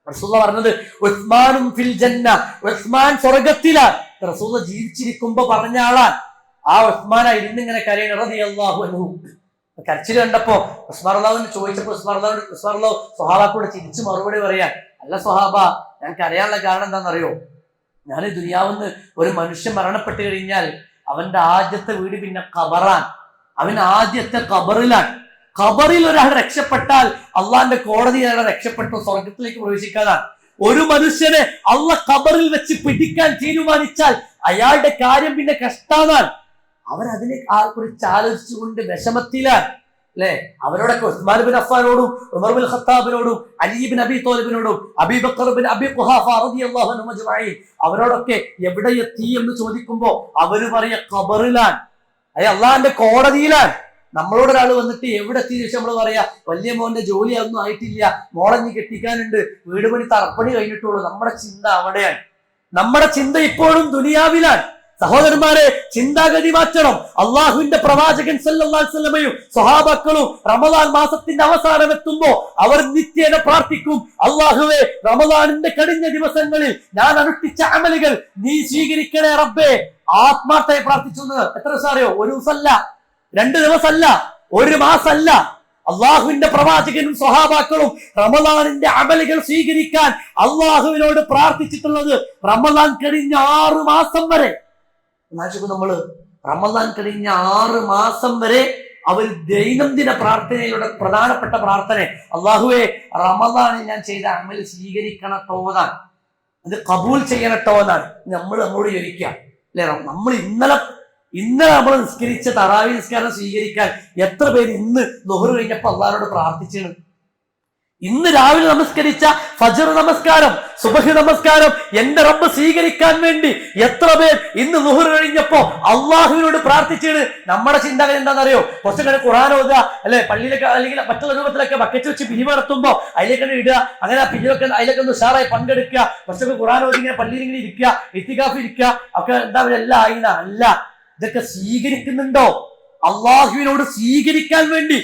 റസൂൽ പറഞ്ഞത് ഉസ്മാനും ഫിൽ ജന്ന, ഉസ്മാൻ സ്വർഗത്തിലാണ്. റസൂൽ ജീവിച്ചിരിക്കുമ്പോ പറഞ്ഞ ആളാണ്. ആ ഉസ്മാൻ ഇരുന്നിങ്ങനെ കരയണ റളിയല്ലാഹു അൻഹു. കരച്ചിൽ കണ്ടപ്പോ ഉസ്മാൻ റളിയല്ലാഹു ചോദിച്ചപ്പോ ഉസ്മാൻ റളിയല്ലാഹു സ്വഹാബാക്കൂടെ ചിരിച്ചു മറുപടി പറയാൻ, അല്ല സ്വഹാബ, ഞാൻ കരയാനുള്ള കാരണം എന്താണെന്നറിയോ? ഞാൻ ദുനിയാവെന്ന് ഒരു മനുഷ്യൻ മരണപ്പെട്ട് കഴിഞ്ഞാൽ അവന്റെ ആദ്യത്തെ വീട് പിന്നെ ഖബറാൻ. അവൻ ആദ്യത്തെ ഖബറിലാണ്. ഖബറിൽ ഒരാൾ രക്ഷപ്പെട്ടാൽ അള്ളാന്റെ കോടതി അയാളെ രക്ഷപ്പെട്ടു, സ്വർഗത്തിലേക്ക് പ്രവേശിക്കാനാണ്. ഒരു മനുഷ്യനെ അള്ളാഹ് ഖബറിൽ വെച്ച് പിടിക്കാൻ തീരുമാനിച്ചാൽ അയാളുടെ കാര്യം പിന്നെ കഷ്ടാണ്. അവരതിനെ കുറിച്ച് ആലോചിച്ചുകൊണ്ട് വിഷമത്തിലാണ് അല്ലെ? അവരോടൊക്കെ ഉസ്മാൻ ബിൻ അഫ്ഫാനോടും ഉമർ ബിൻ ഖത്താബിനോടും അലി ബിൻ അബി ത്വാലിബിനോടും അബീ ബക്കർ ബിൻ അബി ഖുഹാഫ റളിയല്ലാഹു അൻഹു അജ്മഈൻ അവരോടൊക്കെ എവിടെ എത്തി എന്ന് ചോദിക്കുമ്പോ അവര് പറയ ഖബറിലാണ്, അള്ളാന്റെ കോടതിയിലാണ്. നമ്മളോട് ഒരാൾ വന്നിട്ട് എവിടെ എത്തി ചോദിച്ചാൽ നമ്മൾ പറയാ വലിയ മോന്റെ ജോലി ഒന്നും ആയിട്ടില്ല, മോളഞ്ഞ് കെട്ടിക്കാനുണ്ട്, വീട് പണി തറപ്പണി കഴിഞ്ഞിട്ടുള്ളൂ. നമ്മുടെ ചിന്ത അവിടെയാണ്. നമ്മുടെ ചിന്ത ഇപ്പോഴും ദുനിയാവിലാണ്. സഹോദരന്മാരെ, ചിന്താഗതി മാറ്റണം. അള്ളാഹുവിന്റെ പ്രവാചകൻ സല്ലല്ലാഹു അലൈഹി വസല്ലമയും സ്വഹാബാക്കളും റമദാൻ മാസത്തിന്റെ അവസാനം എത്തുമ്പോ അവർ നിത്യേന പ്രാർത്ഥിക്കും, അള്ളാഹുവേ, റമദാനിന്റെ കഴിഞ്ഞ ദിവസങ്ങളിൽ ഞാൻ അനുഷ്ഠിച്ച അമലുകൾ നീ സ്വീകരിക്കണേ റബ്ബേ. ആത്മാർത്ഥമായി പ്രാർത്ഥിച്ചു. എത്ര ദിവസം അറിയോ? ഒരു ദിവസമല്ല, 2 ദിവസമല്ല, 1 മാസമല്ല. അള്ളാഹുവിന്റെ പ്രവാചകനും സ്വഹാബാക്കളും റമദാനിന്റെ അമലുകൾ സ്വീകരിക്കാൻ അള്ളാഹുവിനോട് പ്രാർത്ഥിച്ചിട്ടുള്ളത് റമദാൻ കഴിഞ്ഞ 6 മാസം വരെ. നമ്മള് റമദാൻ കഴിഞ്ഞ 6 മാസം വരെ അവർ ദൈനംദിന പ്രാർത്ഥനയിലൂടെ പ്രധാനപ്പെട്ട പ്രാർത്ഥന, അള്ളാഹുവേ, റമദാനിൽ ഞാൻ ചെയ്ത അമൽ സ്വീകരിക്കണത്തോന്നാണ്, അത് കബൂൽ ചെയ്യണത്തോന്നാണ് നമ്മൾ നമ്മോട് ചോദിക്കുക അല്ലെ? നമ്മൾ ഇന്നലെ നമ്മൾ നിസ്കരിച്ച തറാവി നിസ്കാരം സ്വീകരിക്കാൻ എത്ര പേര് ഇന്ന് ളുഹർ കഴിഞ്ഞപ്പോ അള്ളാഹുവോട് പ്രാർത്ഥിച്ചാണ്? ഇന്ന് രാവിലെ നമസ്കരിച്ച ഫജ്ർ നമസ്കാരം, സുബഹി നമസ്കാരം എന്റെ റബ്ബ് സ്വീകരിക്കാൻ വേണ്ടി എത്ര പേർ ഇന്ന് ളുഹർ കഴിഞ്ഞപ്പോ അള്ളാഹുവിനോട് പ്രാർത്ഥിച്ചാണ്? നമ്മുടെ ചിന്തകൾ എന്താണെന്നറിയോ? കുറച്ചൊക്കെ ഖുർആൻ ഓതുക അല്ലെ, പള്ളിയിലൊക്കെ അല്ലെങ്കിൽ മറ്റുള്ള രൂപത്തിലൊക്കെ ബക്കറ്റ് വെച്ച് പിരിവ് നടത്തുമ്പോ അതിലേക്കൊക്കെ ഇടുക, അങ്ങനെ ആ പിരിവൊക്കെ അതിലൊക്കെ ഒന്ന് ഉഷാറായി പങ്കെടുക്കുക, കുറച്ചൊക്കെ ഖുർആൻ ഓതി ഇങ്ങനെ പള്ളിയിൽ ഇങ്ങനെ ഇരിക്കുക, ഇത്തികാഫ് ഇരിക്കുക ഒക്കെ എന്താ എല്ലാം ആയിന അല്ല. ഇതൊക്കെ സ്വീകരിക്കുന്നുണ്ടോ? അള്ളാഹുവിനോട് സ്വീകരിക്കാൻ വേണ്ടി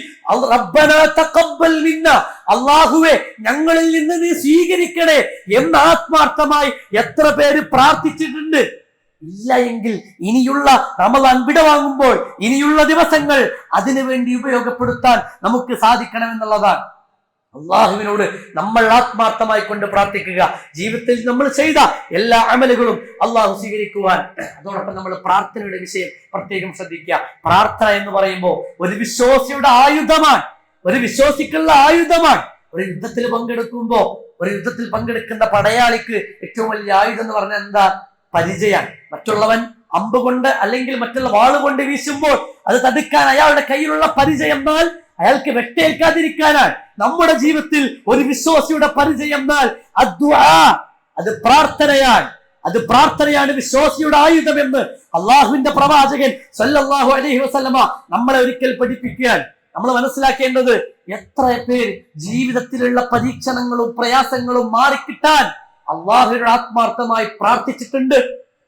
റബ്ബനാ തഖബ്ബൽ മിന്നാ, അള്ളാഹുവേ ഞങ്ങളിൽ നിന്ന് നീ സ്വീകരിക്കണേ എന്ന് ആത്മാർത്ഥമായി എത്ര പേര് പ്രാർത്ഥിച്ചിട്ടുണ്ട്? ഇല്ല എങ്കിൽ ഇനിയുള്ള റമദാൻ വിടവാങ്ങുമ്പോൾ ഇനിയുള്ള ദിവസങ്ങൾ അതിനു വേണ്ടി ഉപയോഗപ്പെടുത്താൻ നമുക്ക് സാധിക്കണമെന്നുള്ളതാണ്. അള്ളാഹുവിനോട് നമ്മൾ ആത്മാർത്ഥമായി കൊണ്ട് പ്രാർത്ഥിക്കുക. ജീവിതത്തിൽ നമ്മൾ ചെയ്ത എല്ലാ അമലുകളും അള്ളാഹു സ്വീകരിക്കുവാൻ. അതോടൊപ്പം നമ്മൾ പ്രാർത്ഥനയുടെ വിഷയം പ്രത്യേകം ശ്രദ്ധിക്കുക. പ്രാർത്ഥന എന്ന് പറയുമ്പോൾ ഒരു വിശ്വാസിയുടെ ആയുധമാണ്, ഒരു വിശ്വാസിക്കുള്ള ആയുധമാണ്. ഒരു യുദ്ധത്തിൽ പങ്കെടുക്കുമ്പോ ഒരു യുദ്ധത്തിൽ പങ്കെടുക്കുന്ന പടയാളിക്ക് ഏറ്റവും വലിയ ആയുധം എന്ന് പറഞ്ഞാൽ എന്താ? പരിചയമാണ്. മറ്റുള്ളവൻ അമ്പ് കൊണ്ട് അല്ലെങ്കിൽ മറ്റുള്ള വാളുകൊണ്ട് വീശുമ്പോൾ അത് തടുക്കാൻ അയാളുടെ കയ്യിലുള്ള പരിചയം എന്നാൽ അയാൾക്ക് വെട്ടേൽക്കാതിരിക്കാനാണ്. നമ്മുടെ ജീവിതത്തിൽ ഒരു വിശ്വാസിയുടെ പരിചയം എന്നാൽ അത് പ്രാർത്ഥനയാണ്. അത് പ്രാർത്ഥനയാണ് വിശ്വാസിയുടെ ആയുധം എന്ന് അള്ളാഹുവിന്റെ പ്രവാചകൻ സല്ലല്ലാഹു അലൈഹി വസല്ലമ നമ്മളെ ഒരിക്കൽ പഠിപ്പിക്കുകയാണ്. നമ്മൾ മനസ്സിലാക്കേണ്ടത്, എത്ര പേർ ജീവിതത്തിലുള്ള പരീക്ഷണങ്ങളും പ്രയാസങ്ങളും മാറിക്കിട്ടാൻ അള്ളാഹുവിനോട് ആത്മാർത്ഥമായി പ്രാർത്ഥിച്ചിട്ടുണ്ട്,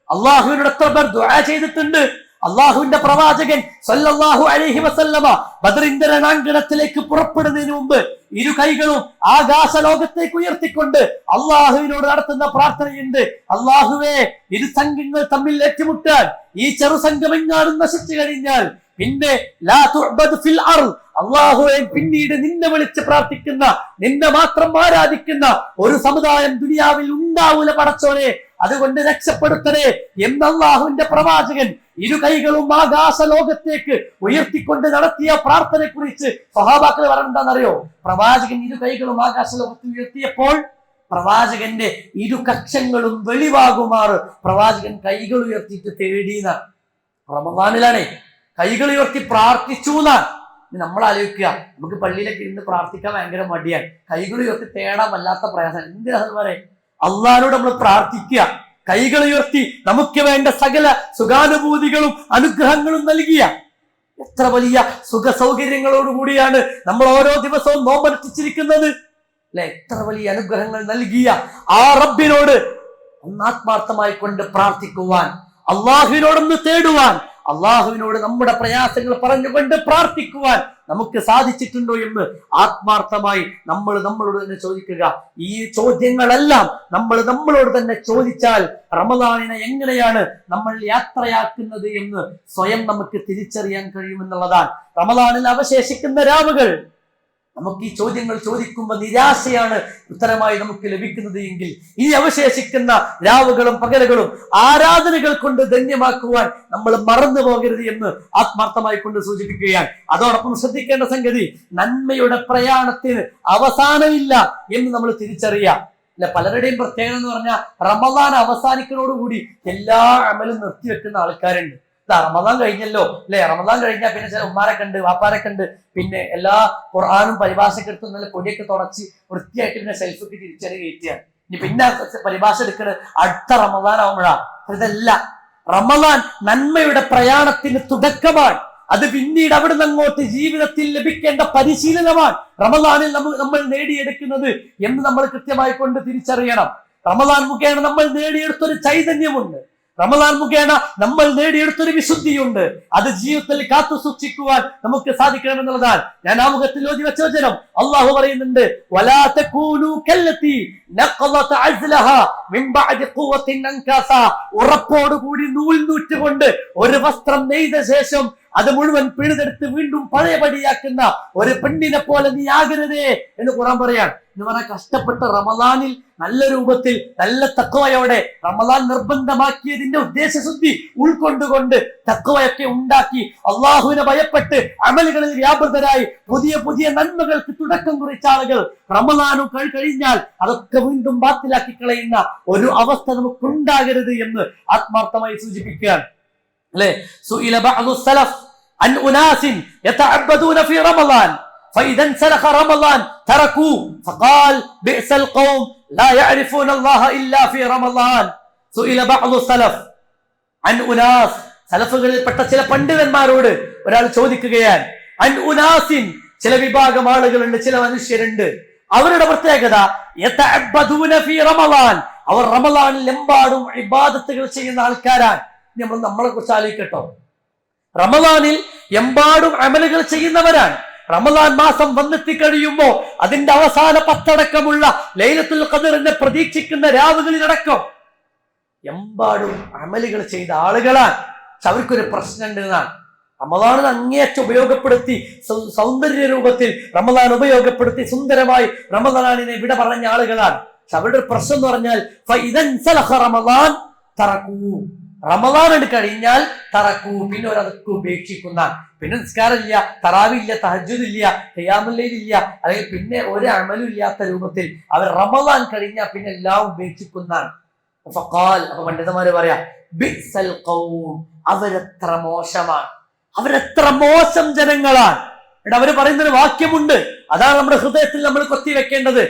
അള്ളാഹുവിനോട് എത്ര പേർ ദുആ ചെയ്തിട്ടുണ്ട്. അള്ളാഹുവിന്റെ പ്രവാചകൻ സല്ലല്ലാഹു അലൈഹി വസല്ലമ ബദറിന്റെ രണാങ്കണത്തിലേക്ക് പുറപ്പെടുന്നതിന് മുമ്പ് 2 കൈകളും ആകാശ ലോകത്തേക്ക് ഉയർത്തിക്കൊണ്ട് അള്ളാഹുവിനോട് നടത്തുന്ന പ്രാർത്ഥനയുണ്ട്. അള്ളാഹുവേ, 2 സംഘങ്ങൾ തമ്മിൽ ഏറ്റുമുട്ടാൻ ഈ ചെറുസംഘം എങ്ങാനും നശിച്ചു കഴിഞ്ഞാൽ പിന്നെ ലാ തുഅബദ് ഫിൽ അർദ്, അള്ളാഹുവേ, പിന്നീട് നിന്നെ വിളിച്ച് പ്രാർത്ഥിക്കുന്ന, നിന്നെ മാത്രം ആരാധിക്കുന്ന ഒരു സമുദായം ദുനിയാവിൽ ഉണ്ടാവൂല പടച്ചോനെ, അതുകൊണ്ട് രക്ഷപ്പെടുത്തണേ എന്ന് അള്ളാഹുവിന്റെ പ്രവാചകൻ 2 കൈകളും ആകാശ ലോകത്തേക്ക് ഉയർത്തിക്കൊണ്ട് നടത്തിയ പ്രാർത്ഥനയെ കുറിച്ച് സ്വഹാബാക്കൾ പറയുന്നറിയോ? പ്രവാചകൻ 2 കൈകളും ആകാശ ലോകത്ത് ഉയർത്തിയപ്പോൾ പ്രവാചകന്റെ 2 കക്ഷങ്ങളും വെളിവാകുമാറ് പ്രവാചകൻ കൈകൾ ഉയർത്തിയിട്ട് തേടിയെന്ന. റമദാനിലാണേ കൈകൾ ഉയർത്തി പ്രാർത്ഥിച്ചു എന്നാണ്. നമ്മൾ ആലോചിക്കുക, നമുക്ക് പള്ളിയിലൊക്കെ ഇരുന്ന് പ്രാർത്ഥിക്കാൻ ഭയങ്കര മടിയാണ്, കൈകൾ ഉയർത്തി തേടാൻ വല്ലാത്ത പ്രയാസം. എന്തിനാന്ന് പറയാം? അള്ളാഹിനോട് നമ്മൾ പ്രാർത്ഥിക്കുക, കൈകൾ ഉയർത്തി നമുക്ക് വേണ്ട സകല സുഖാനുഭൂതികളും അനുഗ്രഹങ്ങളും നൽകിയ എത്ര വലിയ സുഖ സൗകര്യങ്ങളോടുകൂടിയാണ് നമ്മൾ ഓരോ ദിവസവും നോമ്പനുഷ്ഠിച്ചിരിക്കുന്നത് അല്ലെ? എത്ര വലിയ അനുഗ്രഹങ്ങൾ നൽകിയ ആ റബ്ബിനോട് ഒന്നാത്മാർത്ഥമായി കൊണ്ട് പ്രാർത്ഥിക്കുവാൻ, അള്ളാഹുവിനോടൊന്ന് തേടുവാൻ, അള്ളാഹുവിനോട് നമ്മുടെ പ്രയാസങ്ങൾ പറഞ്ഞുകൊണ്ട് പ്രാർത്ഥിക്കുവാൻ നമുക്ക് സാധിച്ചിട്ടുണ്ടോ എന്ന് ആത്മാർത്ഥമായി നമ്മളോട് തന്നെ ചോദിക്കുക. ഈ ചോദ്യങ്ങളെല്ലാം നമ്മളോട് തന്നെ ചോദിച്ചാൽ റമദാനിനെ എങ്ങനെയാണ് നമ്മൾ യാത്രയാക്കുന്നത് എന്ന് സ്വയം നമുക്ക് തിരിച്ചറിയാൻ കഴിയുമെന്നുള്ളതാണ്. റമദാനിൽ അവശേഷിക്കുന്ന രാവുകൾ നമുക്ക് ഈ ചോദ്യങ്ങൾ ചോദിക്കുമ്പോൾ നിരാശയാണ് ഉത്തരമായി നമുക്ക് ലഭിക്കുന്നത് എങ്കിൽ ഈ അവശേഷിക്കുന്ന രാവുകളും പകലുകളും ആരാധനകൾ കൊണ്ട് ധന്യമാക്കുവാൻ നമ്മൾ മറന്നു പോകരുത് എന്ന് ആത്മാർത്ഥമായി കൊണ്ട് സൂചിപ്പിക്കുകയാണ്. അതോടൊപ്പം ശ്രദ്ധിക്കേണ്ട സംഗതി, നന്മയുടെ പ്രയാണത്തിന് അവസാനമില്ല എന്ന് നമ്മൾ തിരിച്ചറിയാം. അല്ലെ, പലരുടെയും പ്രത്യേകത എന്ന് പറഞ്ഞാൽ റമദാൻ അവസാനിക്കുന്നതോടുകൂടി എല്ലാ അമലും നിർത്തിവെക്കുന്ന ആൾക്കാരുണ്ട്. റമദാൻ കഴിഞ്ഞല്ലോ അല്ലെ, റമദാൻ കഴിഞ്ഞാൽ പിന്നെ ചില ഉമ്മാരെ കണ്ട് വാപ്പാരെ കണ്ട് പിന്നെ എല്ലാ ഖുർആനും പരിഭാഷയൊക്കെ എടുത്ത് നല്ല പൊടിയൊക്കെ തുടച്ച് വൃത്തിയായിട്ട് പിന്നെ സെൽഫൊക്കെ തിരിച്ചറി കയറ്റിയാണ്. ഇനി പിന്നെ പരിഭാഷ എടുക്കുന്നത് അടുത്ത റമദാൻ ആവുമ്പോഴാണ്. ഇതല്ല, റമദാൻ നന്മയുടെ പ്രയാണത്തിന് തുടക്കമാണ്. അത് പിന്നീട് അവിടുന്ന് അങ്ങോട്ട് ജീവിതത്തിൽ ലഭിക്കേണ്ട പരിശീലനമാണ് റമദാനിൽ നമ്മൾ നേടിയെടുക്കുന്നത് എന്ന് നമ്മൾ കൃത്യമായി കൊണ്ട് തിരിച്ചറിയണം. റമദാൻ മുഖേന നമ്മൾ നേടിയെടുത്തൊരു ചൈതന്യമുണ്ട്, റമദാൻ മുഖേന നമ്മൾ നേടിയെടുത്തൊരു വിശുദ്ധിയുണ്ട്. അത് ജീവിതത്തിൽ കാത്തു സൂക്ഷിക്കുവാൻ നമുക്ക് സാധിക്കണമെന്നുള്ളതാണ്. ഞാൻ ആമുഖത്തിൽ ഓതി വെച്ച വചനം അള്ളാഹു പറയുന്നുണ്ട്, വലാ തകൂനു കല്ലതി നഖദത അസ്ലഹാ മിൻ ബഅദി ഖുവത്തിൻ അൻകാസാ. ഉറപ്പോടുകൂടി നൂൽ നൂറ്റുകൊണ്ട് ഒരു വസ്ത്രം നെയ്ത ശേഷം അത് മുഴുവൻ പിഴുതെടുത്ത് വീണ്ടും പഴയപടിയാക്കുന്ന ഒരു പെണ്ണിനെ പോലെ നീ ആകരുതേ എന്ന് ഖുർആൻ പറയാണ്. എന്ന് പറഞ്ഞാൽ കഷ്ടപ്പെട്ട് റമദാനിൽ നല്ല രൂപത്തിൽ നല്ല തഖ്വയോടെ റമദാൻ നിർബന്ധമാക്കിയതിന്റെ ഉദ്ദേശശുദ്ധി ഉൾക്കൊണ്ടുകൊണ്ട് തഖ്വയൊക്കെ ഉണ്ടാക്കി അള്ളാഹുവിനെ ഭയപ്പെട്ട് അമലുകളിൽ വ്യാപൃതരായി പുതിയ പുതിയ നന്മകൾക്ക് തുടക്കം കുറിച്ച ആളുകൾ റമദാനും കഴിഞ്ഞാൽ അതൊക്കെ വീണ്ടും ബാത്തിലാക്കി കളയുന്ന ഒരു അവസ്ഥ നമുക്കുണ്ടാകരുത് എന്ന് ആത്മാർത്ഥമായി സൂചിപ്പിക്കുകയാണ്. അല്ലെ, സുഇല ബഅദു സലഫ് അൻ ഉനാസിൻ യതഅബ്ബദൂന ഫീ റമദാൻ فإذا انسلخ رمضان تركوه فقال بئس القوم لا يعرفون الله إلا في رمضان. سئل بعض السلف عن أناس, സലഫുകളിൽപ്പെട്ട ചില പണ്ഡിതന്മാരോട് ഒരാൾ ചോദിക്കുകയാണ്. അൻ ഉനാസിൻ, ചില വിഭാഗം ആളുകളുണ്ട്, ചില മനുഷ്യരുണ്ട്, അവരുടെ പ്രത്യേകത യതഅബ്ബദൂന ഫീ റമളാൻ, അവർ റമളാനിൽ എമ്പാടും ഇബാദത്തുകൾ ചെയ്യുന്ന ആൾക്കാരാണ്. നമ്മളെ കുറിച്ച് ആലോചിക്കട്ടോ, റമളാനിൽ എമ്പാടും അമലുകൾ ചെയ്യുന്നവരാണ്. റമദാൻ മാസം വന്നെത്തി കഴിയുമ്പോ അതിന്റെ അവസാന പത്തടക്കമുള്ള ലൈലത്തുൽ ഖദറിനെ പ്രതീക്ഷിക്കുന്ന രാവുകളിലടക്കം എമ്പാടും അമലുകൾ ചെയ്ത ആളുകളാണ്. പക്ഷെ അവർക്കൊരു പ്രശ്നമുണ്ട് എന്നാണ്, റമദാൻ അങ്ങേയറ്റം ഉപയോഗപ്പെടുത്തി സൗന്ദര്യ രൂപത്തിൽ റമദാൻ ഉപയോഗപ്പെടുത്തി സുന്ദരമായി റമദാനിനെ വിട പറഞ്ഞ ആളുകളാണ്. പക്ഷെ അവരുടെ ഒരു പ്രശ്നം എന്ന് പറഞ്ഞാൽ റമദാൻ തറക്കൂ, റമദാൻ കഴിഞ്ഞാൽ തറക്കൂ, പിന്നെ ഒരതൊക്കെ ഉപേക്ഷിക്കുന്ന, പിന്നെ നിസ്കാരമില്ല, തറാവില്ല, തഹജ്ജുദില്ല, ഖിയാമുൽ ലൈൽ ഇല്ല, അല്ലെങ്കിൽ പിന്നെ ഒരു അമലും ഇല്ലാത്ത രൂപത്തിൽ അവർ റമദാൻ കഴിഞ്ഞാൽ പിന്നെ എല്ലാം ഉപേക്ഷിക്കുന്നതാണ്. അപ്പൊ പണ്ഡിതന്മാര് പറയാ ബിഅ്സൽ ഖൗം, അവരെത്ര മോശമാണ്, അവരെത്ര മോശം ജനങ്ങളാണ്. അവര് പറയുന്നൊരു വാക്യമുണ്ട്, അതാണ് നമ്മുടെ ഹൃദയത്തിൽ നമ്മൾ കൊത്തി വെക്കേണ്ടത്.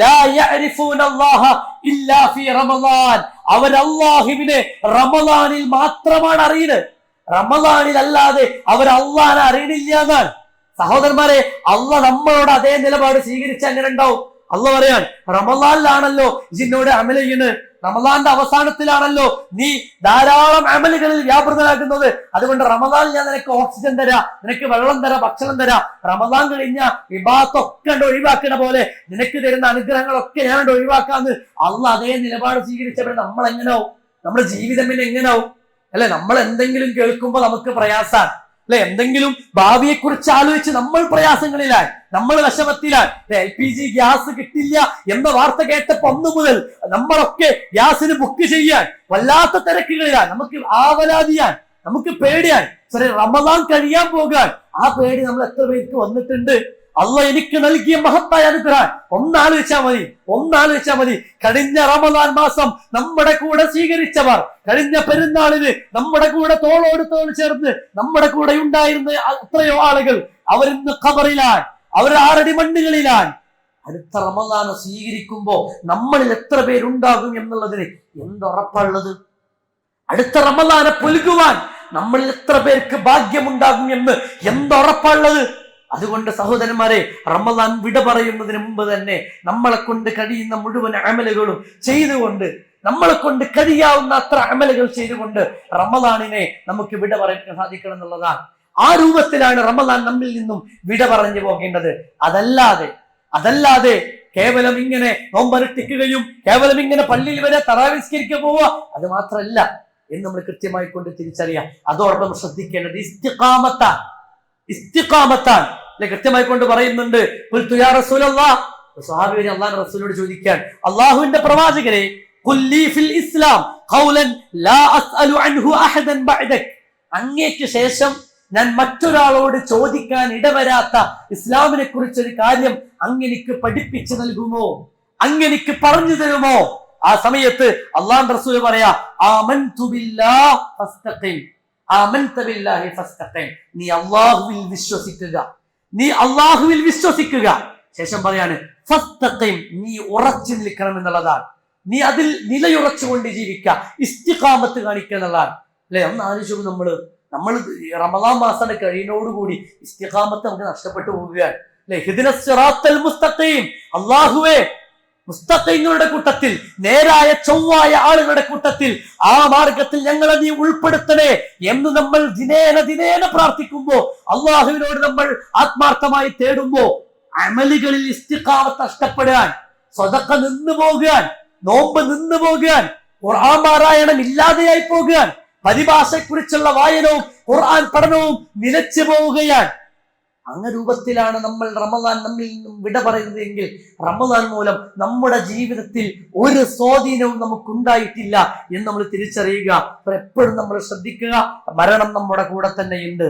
ലാ യഅരിഫൂന അല്ലാഹ ഇല്ലാ ഫീ റമദാൻ, അവർ അല്ലാഹുവിനെ റമദാനിൽ മാത്രമാണ് അറിയുന്നത്, റമദാനിൽ അല്ലാതെ അവർ അള്ളാഹിനെ അറിയണില്ല എന്നാണ്. സഹോദരന്മാരെ, അള്ളാഹ് നമ്മളോട് അതേ നിലപാട് സ്വീകരിച്ച് എങ്ങനെ ഉണ്ടാവും? അള്ളാഹ് പറയാൻ, റമദാനിലാണല്ലോ ഇതിനോട് അമൽ ചെയ്യുന്നത്, റമദാന്റെ അവസാനത്തിലാണല്ലോ നീ ധാരാളം അമലുകളിൽ വ്യാപൃതനാക്കുന്നത്, അതുകൊണ്ട് റമദാനിൽ ഞാൻ നിനക്ക് ഓക്സിജൻ തരാം, നിനക്ക് വെള്ളം തരാം, ഭക്ഷണം തരാം. റമദാൻ കഴിഞ്ഞ വിഭാഗത്തൊക്കെ ഒഴിവാക്കുന്ന പോലെ നിനക്ക് തരുന്ന അനുഗ്രഹങ്ങളൊക്കെ ഞാൻ ഒഴിവാക്കാന്ന് അള്ളാഹ് അതേ നിലപാട് സ്വീകരിച്ചപ്പോൾ നമ്മൾ എങ്ങനെയാവും? നമ്മുടെ ജീവിതം പിന്നെ എങ്ങനെയാവും? അല്ലെ, നമ്മൾ എന്തെങ്കിലും കേൾക്കുമ്പോൾ നമുക്ക് പ്രയാസാണ്, അല്ലെ, എന്തെങ്കിലും ഭാവിയെ കുറിച്ച് ആലോചിച്ച് നമ്മൾ പ്രയാസങ്ങളിലായി, നമ്മൾ വിഷമത്തിലായി. LPG ഗ്യാസ് കിട്ടില്ല എന്ന വാർത്ത കേട്ടപ്പോ അന്ന് മുതൽ നമ്മളൊക്കെ ഗ്യാസിന് ബുക്ക് ചെയ്യാൻ വല്ലാത്ത തിരക്കുകളിലാണ്, നമുക്ക് ആവലാതിയാൻ, നമുക്ക് പേടിയാൻ. റമദാൻ കഴിയാൻ പോകാൻ ആ പേടി നമ്മൾ എത്ര പേർക്ക് വന്നിട്ടുണ്ട്? അള്ളാഹ് എനിക്ക് നൽകിയ മഹത്തായ അനുഗ്രഹം ഒന്നാലോചിച്ചാൽ മതി. കഴിഞ്ഞ റമദാൻ മാസം നമ്മുടെ കൂടെ സ്വീകരിച്ചവർ, കഴിഞ്ഞ പെരുന്നാളിന് നമ്മുടെ കൂടെ തോളോട് തോൾ ചേർന്ന് നമ്മുടെ കൂടെ ഉണ്ടായിരുന്ന എത്രയോ ആളുകൾ അവരിന്ന് ഖബറിലാണ്, അവർ 6 അടി മണ്ണുകളിലാണ്. അടുത്ത റമദാൻ സ്വീകരിക്കുമ്പോ നമ്മളിൽ എത്ര പേരുണ്ടാകും എന്നുള്ളതിന് എന്തുറപ്പുള്ളത്? അടുത്ത റമദാനെ പുൽകുവാൻ നമ്മളിൽ എത്ര പേർക്ക് ഭാഗ്യമുണ്ടാകും എന്ന് എന്തുറപ്പുള്ളത്? അതുകൊണ്ട് സഹോദരന്മാരെ, റമദാൻ വിട പറയുന്നതിന് മുമ്പ് തന്നെ നമ്മളെ കൊണ്ട് കഴിയുന്ന മുഴുവൻ അമലുകളും ചെയ്തുകൊണ്ട്, നമ്മളെ കൊണ്ട് കഴിയാവുന്ന അത്ര അമലുകൾ ചെയ്തുകൊണ്ട് റമദാനിനെ നമുക്ക് വിട പറയാൻ സാധിക്കണം എന്നുള്ളതാണ്. ആ രൂപത്തിലാണ് റമദാൻ നമ്മിൽ നിന്നും വിട പറഞ്ഞു പോകേണ്ടത്. അതല്ലാതെ കേവലം ഇങ്ങനെ നോമ്പനുഷ്ഠിക്കുകയും കേവലം ഇങ്ങനെ പള്ളിയിൽ വരെ തറാവിസ്കരിക്കാൻ പോവുക, അത് മാത്രമല്ല എന്ന് നമ്മൾ കൃത്യമായി കൊണ്ട് തിരിച്ചറിയാം. അതോടൊപ്പം ശ്രദ്ധിക്കേണ്ടത് ഇസ്തിഖാമത്താണ് അല്ലെ. കൃത്യമായി കൊണ്ട് പറയുന്നുണ്ട്, സ്വഹാബി വരെ അള്ളാഹുവിന്റെ റസൂലിനോട് ചോദിക്കാൻ, അള്ളാഹുവിന്റെ പ്രവാചകരെ, ഖുല്ലി ഫിൽ ഇസ്ലാം ഖൗലൻ ലാ അസ്അലു അൻഹു അഹദൻ ബഅദക്, അങ്ങേക്ക് ശേഷം ഞാൻ മറ്റൊരാളോട് ചോദിക്കാൻ ഇടവരാത്ത ഇസ്ലാമിനെ കുറിച്ചൊരു കാര്യം അങ്ങെനിക്ക് പഠിപ്പിച്ചു നൽകുമോ, അങ്ങെനിക്ക് പറഞ്ഞു തരുമോ? ആ സമയത്ത് അള്ളാഹുവിന്റെ റസൂൽ പറയാ, ആമൻതു ബില്ലാഹി ഫസ്തഖിം, ആമൻത ബില്ലാഹി ഫസ്തഖിം, നീ അല്ലാഹുവിൽ വിശ്വസിക്കുക. ശേഷം പറയാണ് ഫസ്തഖിം, നീ ഉറച്ചു നിൽക്കണം എന്നുള്ളതാണ്. നീ അതിൽ നിലയുറച്ചുകൊണ്ട് ജീവിക്കുക, ഇസ്തിഖാമത്ത് കാണിക്കുക എന്നുള്ളതാണ് അല്ലെ. ഒന്ന് ആലോചിച്ചു, നമ്മൾ റമദാൻ മാസം കഴിയുന്നതോടുകൂടി ഇസ്തിഖാമത്ത് നമുക്ക് നഷ്ടപ്പെട്ടു പോവുകയാണ് അല്ലെ. ഇഹ്ദിനസ് സിറാത്തൽ മുസ്തഖീം, അല്ലാഹുവേ മുസ്തഖീങ്ങളുടെ കൂട്ടത്തിൽ, നേരായ ചൊവ്വായ ആളുകളുടെ കൂട്ടത്തിൽ ആ മാർഗത്തിൽ ഞങ്ങളെ നീ ഉൾപ്പെടുത്തണേ എന്ന് നമ്മൾ ദിനേന പ്രാർത്ഥിക്കുമ്പോ, അള്ളാഹുവിനോട് നമ്മൾ ആത്മാർത്ഥമായി തേടുമ്പോ, അമലുകളിൽ ഇസ്തിഖാമത്ത് നഷ്ടപ്പെടാൻ, സ്വതക്ക നിന്നു പോകാൻ, നോമ്പ് നിന്നു പോകാൻ, ഖുർആൻ പാരായണം ഇല്ലാതെയായി പോകാൻ, പരിഭാഷയെക്കുറിച്ചുള്ള വായനവും ഖുർആൻ പഠനവും നിലച്ചു പോവുകയാണ്. അങ്ങനെ രൂപത്തിലാണ് നമ്മൾ റമദാൻ നമ്മിൽ നിന്നും വിട പറയുന്നതെങ്കിൽ റമദാൻ മൂലം നമ്മുടെ ജീവിതത്തിൽ ഒരു സ്വാധീനവും നമുക്കുണ്ടായിട്ടില്ല എന്ന് നമ്മൾ തിരിച്ചറിയുക. എപ്പോഴും നമ്മൾ ശ്രദ്ധിക്കുക, മരണം നമ്മുടെ കൂടെ തന്നെയുണ്ട്,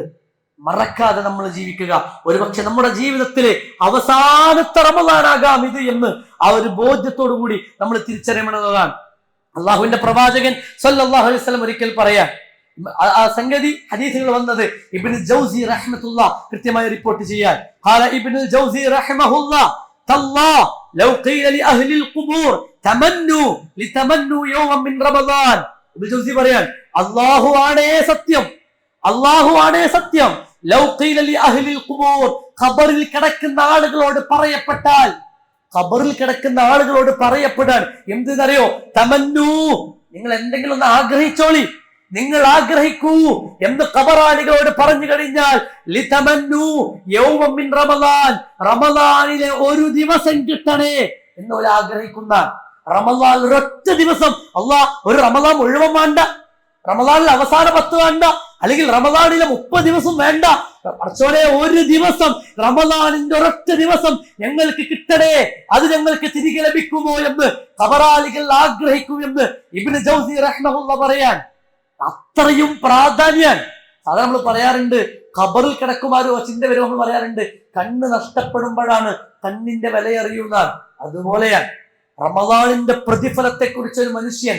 മറക്കാതെ നമ്മൾ ജീവിക്കുക. ഒരുപക്ഷെ നമ്മുടെ ജീവിതത്തിലെ അവസാനത്തെ റമദാനാകാം ഇത് എന്ന് ആ ഒരു ബോധ്യത്തോടു കൂടി നമ്മൾ തിരിച്ചറിയണമെന്നതാണ്. അള്ളാഹുവിന്റെ പ്രവാചകൻ സല്ലല്ലാഹു അലൈഹി വസല്ലം ഒരിക്കൽ പറയാൻ, ആ സംഗതി ഹദീസുകൾ വന്നത് ഇബ്നുൽ ജൗസി റഹ്മത്തുള്ളാഹ് കൃത്യമായി റിപ്പോർട്ട് ചെയ്യാൻ, ഖാല ഇബ്നുൽ ജൗസി റഹിമഹുല്ലാഹ് തല്ലാഹ് ലൗ ഖീല ലി അഹ്ലിൽ ഖുബൂർ തമന്നു ലിതമന്നു യൗമൻ മിൻ റമദാൻ. ഇബ്നുൽ ജൗസി പറയാൻ, അല്ലാഹു ആണേ സത്യം, ലൗ ഖീല ലി അഹ്ലിൽ ഖുബൂർ, ഖബറിൽ കിടക്കുന്ന ആളുകളോട് പറയപ്പെടാൻ എന്തെന്നറിയോ, തമന്നു, നിങ്ങൾ എന്തെങ്കിലും ഒന്ന് ആഗ്രഹിച്ചോളി, നിങ്ങൾ ആഗ്രഹിക്കൂ എന്ന് ഖബറാളികളോട് പറഞ്ഞു കഴിഞ്ഞാൽ, ലിതമന്നു യൗമൻ മിൻ റമദാൻ, റമദാനിലെ ഒരു ദിവസം കിട്ടണേ എന്നോട് ആഗ്രഹിക്കുന്ന, റമദാൻ ഒരൊറ്റ ദിവസം, അള്ളാഹ് ഒരു റമദാൻ മുഴുവൻ വേണ്ട, റമദാനിലെ അവസാന 10 വേണ്ട, അല്ലെങ്കിൽ റമദാനിലെ 30 ദിവസം വേണ്ട, പറച്ചോനെ ഒരു ദിവസം, റമദാനിന്റെ ഒരൊറ്റ ദിവസം ഞങ്ങൾക്ക് കിട്ടണേ, അത് ഞങ്ങൾക്ക് തിരികെ ലഭിക്കുമോ എന്ന് ഖബറാളികൾ ആഗ്രഹിക്കുമെന്ന് ഇബ്നു ജൗസി റഹ്മത്തുള്ളാഹി പറയാൻ. അത്രയും പ്രാധാന്യം. സാധാരണ നമ്മൾ പറയാറുണ്ട്, ഖബറിൽ കിടക്കുമാരോ ചിന്ത വരും, നമ്മൾ പറയാറുണ്ട് കണ്ണ് നഷ്ടപ്പെടുമ്പോഴാണ് കണ്ണിന്റെ വില അറിയുന്നത്. അതുപോലെയാണ് റമദാനിന്റെ പ്രതിഫലത്തെ കുറിച്ച് ഒരു മനുഷ്യൻ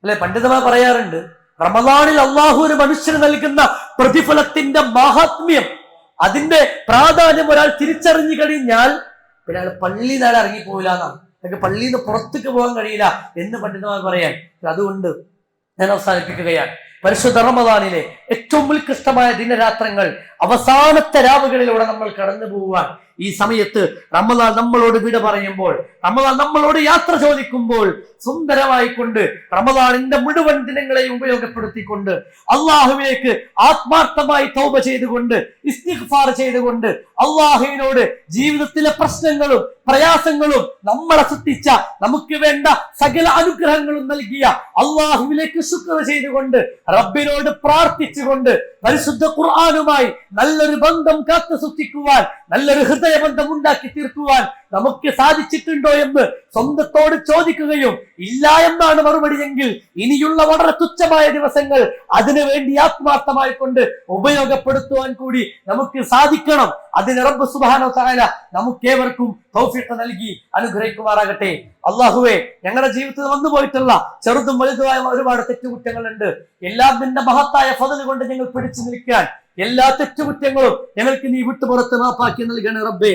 അല്ലെ, പണ്ഡിതന്മാർ പറയാറുണ്ട്, റമദാനിൽ അള്ളാഹു ഒരു മനുഷ്യന് നൽകുന്ന പ്രതിഫലത്തിന്റെ മഹാത്മ്യം, അതിന്റെ പ്രാധാന്യം ഒരാൾ തിരിച്ചറിഞ്ഞു കഴിഞ്ഞാൽ പിന്നെ അയാൾ പള്ളി നേരെ ഇറങ്ങിപ്പോയില്ല എന്നാണ്, അല്ലെങ്കിൽ പള്ളിയിൽ നിന്ന് പുറത്തേക്ക് പോകാൻ കഴിയില്ല എന്ന് പണ്ഡിതന്മാർ പറയാൻ. അതുകൊണ്ട് ഞാൻ അവസാനിപ്പിക്കുകയാണ്, പരിശുദ്ധ റമദാനിലെ ഏറ്റവും ഉത്കൃഷ്ടമായ ദിനരാത്രങ്ങൾ, അവസാനത്തെ രാവുകളിലൂടെ നമ്മൾ കടന്നു പോവാൻ ഈ സമയത്ത് റമദാൻ നമ്മളോട് വിട പറയുമ്പോൾ, റമദാൻ നമ്മളോട് യാത്ര ചോദിക്കുമ്പോൾ, സുന്ദരമായി കൊണ്ട് റമദാനിന്റെ മുഴുവൻ ദിനങ്ങളെയും ഉപയോഗപ്പെടുത്തിക്കൊണ്ട് അള്ളാഹുവിലേക്ക് ആത്മാർത്ഥമായി തൗബ ചെയ്തുകൊണ്ട് ഇസ്തിഗ്ഫാർ ചെയ്തുകൊണ്ട് അള്ളാഹുവിനോട് ജീവിതത്തിലെ പ്രശ്നങ്ങളും പ്രയാസങ്ങളും നമ്മളെ സൃഷ്ടിച്ച നമുക്ക് വേണ്ട സകല അനുഗ്രഹങ്ങളും നൽകിയ അള്ളാഹുവിലേക്ക് ശുക്ർ ചെയ്തുകൊണ്ട് റബ്ബിനോട് പ്രാർത്ഥിച്ചുകൊണ്ട് പരിശുദ്ധ ഖുർആനുമായി നല്ലൊരു ബന്ധം കാത്തു സൂക്ഷിക്കുവാൻ, നല്ലൊരു ഹൃദയബന്ധം ഉണ്ടാക്കി തീർക്കുവാൻ നമുക്ക് സാധിച്ചിട്ടുണ്ടോ എന്ന് സ്വന്തത്തോട് ചോദിക്കുകയും ഇല്ല എന്നാണ് മറുപടി എങ്കിൽ ഇനിയുള്ള വളരെ തുച്ഛമായ ദിവസങ്ങൾ അതിനു വേണ്ടി ആത്മാർത്ഥമായി കൊണ്ട് ഉപയോഗപ്പെടുത്തുവാൻ കൂടി നമുക്ക് സാധിക്കണം. അതിന് റബ്ബ് സുബ്ഹാനഹു വ തആല നമുക്കേവർക്കും തൗഫീഖ് നൽകി അനുഗ്രഹിക്കുമാറാകട്ടെ. അല്ലാഹുവേ, ഞങ്ങളുടെ ജീവിതത്തിൽ വന്നു പോയിട്ടുള്ള ചെറുതും വലുതുമായ ഒരുപാട് തെറ്റുകുറ്റങ്ങളുണ്ട്. എല്ലാം നിന്റെ മഹത്തായ ഫضل കൊണ്ട് ഞങ്ങൾ പിടിച്ചു നിൽക്കാൻ എല്ലാ തെറ്റുകുറ്റങ്ങളും ഞങ്ങൾക്ക് നീ വിട്ടുപുറത്ത് മാപ്പാക്കി നൽകണേ റബ്ബേ.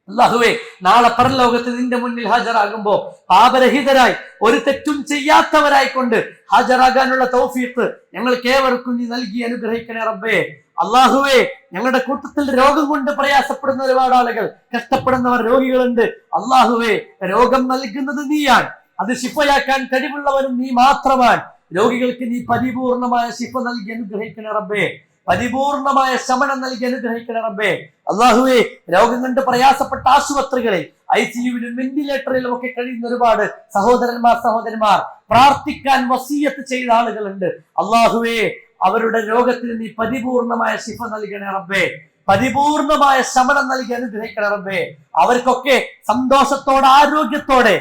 അല്ലാഹുവേ, നാളെ പരലോകത്ത് നിന്റെ മുന്നിൽ ഹാജരാകുമ്പോ പാപരഹിതരായി ഒരു തെറ്റും ചെയ്യാത്തവരായി കൊണ്ട് ഹാജരാകാനുള്ള തൗഫീഖ് ഞങ്ങൾക്ക് ഏവർക്കും നീ നൽകി അനുഗ്രഹിക്കണേ റബ്ബേ. അല്ലാഹുവേ, ഞങ്ങളുടെ കൂട്ടത്തിൽ രോഗം കൊണ്ട് പ്രയാസപ്പെടുന്ന ഒരുപാട് ആളുകൾ, കഷ്ടപ്പെടുന്നവർ, രോഗികളുണ്ട്. അല്ലാഹുവേ, രോഗം നൽകുന്നത് നീയാണ്, അത് ശിഫയാക്കാൻ കഴിവുള്ളവനും നീ മാത്രമാണ്. രോഗികൾക്ക് നീ പരിപൂർണമായ ശിഫ നൽകി അനുഗ്രഹിക്കണേ റബ്ബേ. പരിപൂർണമായ ശമനം നൽകി അനുഗ്രഹിക്കണേ റബ്ബേ. അള്ളാഹുവേ, രോഗം കൊണ്ട് പ്രയാസപ്പെട്ട ആശുപത്രികളിൽ, ICUവിലും വെന്റിലേറ്ററിലും ഒക്കെ കഴിയുന്ന ഒരുപാട് സഹോദരന്മാർ പ്രാർത്ഥിക്കാൻ വസിയത്ത് ചെയ്ത ആളുകളുണ്ട്. അള്ളാഹുവേ, അവരുടെ രോഗത്തിന് നീ പരിപൂർണമായ ശിഫ നൽകണേ റബ്ബേ. പരിപൂർണമായ ശമനം നൽകി അനുഗ്രഹിക്കണേ റബ്ബേ. അവർക്കൊക്കെ സന്തോഷത്തോടെ ആരോഗ്യത്തോടെ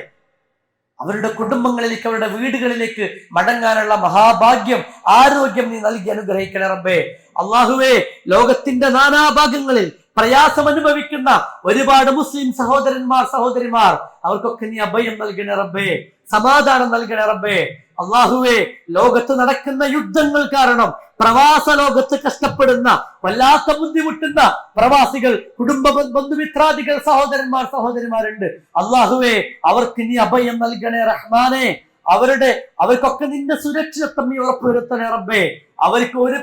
അവരുടെ കുടുംബങ്ങളിലേക്ക്, അവരുടെ വീടുകളിലേക്ക് മടങ്ങാനുള്ള മഹാഭാഗ്യം, ആരോഗ്യം നീ നൽകി അനുഗ്രഹിക്കണേ റബ്ബേ. അള്ളാഹുവേ, ലോകത്തിന്റെ നാനാഭാഗങ്ങളിൽ പ്രയാസം അനുഭവിക്കുന്ന ഒരുപാട് മുസ്ലിം സഹോദരിമാർ അവർക്കൊക്കെ നീ അഭയം നൽകണേ റബ്ബേ, സമാധാനം നൽകണേ റബ്ബേ. അള്ളാഹുവേ, ലോകത്ത് നടക്കുന്ന യുദ്ധങ്ങൾ കാരണം പ്രവാസ ലോകത്ത് കഷ്ടപ്പെടുന്ന, വല്ലാത്ത ബുദ്ധിമുട്ടുന്ന പ്രവാസികൾ, കുടുംബ ബന്ധുമിത്രാദികൾ, സഹോദരന്മാരുണ്ട്. അള്ളാഹുവേ, അവർക്ക് നീ അഭയം നൽകണേ റഹ്മാനെ. അവർക്കൊക്കെ നിന്റെ സുരക്ഷിതത്വം നീ ഉറപ്പുവരുത്തണേ റബ്ബേ. അവർക്ക് ഒരു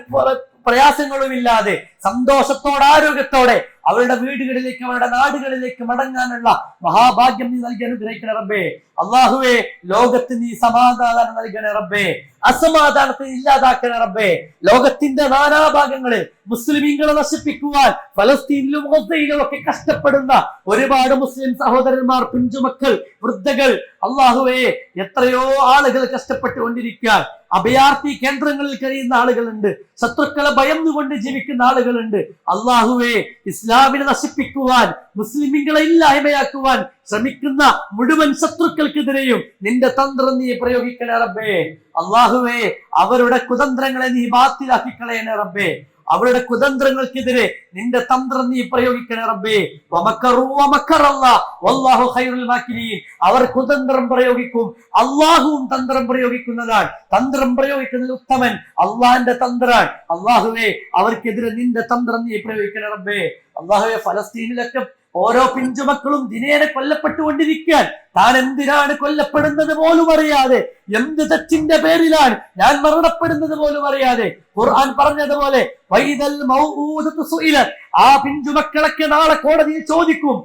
പ്രയാസങ്ങളുമില്ലാതെ സന്തോഷത്തോടെ ആരോഗ്യത്തോടെ അവരുടെ വീടുകളിലേക്ക്, അവരുടെ നാടുകളിലേക്ക് മടങ്ങാനുള്ള മഹാഭാഗ്യം നീ നൽകി അനുഗ്രഹിക്കണേ റബ്ബേ. അള്ളാഹുവേ, ലോകത്ത് നീ സമാധാനം നൽകണേ റബ്ബേ, അസമാധാനത്തെ ഇല്ലാതാക്കണേ റബ്ബേ. ലോകത്തിന്റെ നാനാഭാഗങ്ങളിൽ മുസ്ലിമീങ്ങളെ നശിപ്പിക്കുവാൻ ഫലസ്തീനിലും ഗസയിലും ഒക്കെ കഷ്ടപ്പെടുന്ന ഒരുപാട് മുസ്ലിം സഹോദരന്മാർ, പിഞ്ചുമക്കൾ, വൃദ്ധകൾ, അള്ളാഹുവേ, എത്രയോ ആളുകൾ കഷ്ടപ്പെട്ടുകൊണ്ടിരിക്കാൻ, അഭയാർത്ഥി കേന്ദ്രങ്ങളിൽ കഴിയുന്ന ആളുകളുണ്ട്, ശത്രുക്കളെ ഭയന്നുകൊണ്ട് ജീവിക്കുന്ന ആളുകളുണ്ട്. അള്ളാഹുവേ, ഇസ്ലാമിനെ നശിപ്പിക്കുവാൻ, മുസ്ലിമീങ്ങളെ ഇല്ലായ്മയാക്കുവാൻ ശ്രമിക്കുന്ന മുഴുവൻ ശത്രുക്കൾക്കെതിരെയും നിന്റെ തന്ത്രം നീ പ്രയോഗിക്കണേ റബ്ബേ. അള്ളാഹുവേ, അവരുടെ കുതന്ത്രങ്ങളെ നീ ബാത്തിലാക്കി കളയണേ റബ്ബേ. അവരുടെ കുതന്ത്രങ്ങൾക്കെതിരെ നിന്റെ തന്ത്രം നീ പ്രയോഗിക്കണേ റബ്ബേ. അവർ കുതന്ത്രം പ്രയോഗിക്കും, അള്ളാഹുവും തന്ത്രം പ്രയോഗിക്കുന്നതാണ്. തന്ത്രം പ്രയോഗിക്കുന്നതിൽ ഉത്തമൻ അള്ളാഹിന്റെ തന്ത്രാണ്. അള്ളാഹുവേ, അവർക്കെതിരെ നിന്റെ തന്ത്രം നീ പ്രയോഗിക്കണേ റബ്ബേ. അള്ളാഹുവേ, ഫലസ്തീനിലൊക്കെ ഓരോ പിഞ്ചുമക്കളും ദിനേനെ കൊല്ലപ്പെട്ടുകൊണ്ടിരിക്കാൻ, താൻ എന്തിനാണ് കൊല്ലപ്പെടുന്നത് പോലും അറിയാതെ, എന്ത് തെറ്റിന്റെ പേരിലാണ് ഞാൻ മരണപ്പെടുന്നത് പോലും അറിയാതെ, ഖുർആൻ പറഞ്ഞതുപോലെ ആ പിഞ്ചുമക്കളൊക്കെ നാളെ കോടതിയിൽ ചോദിക്കും,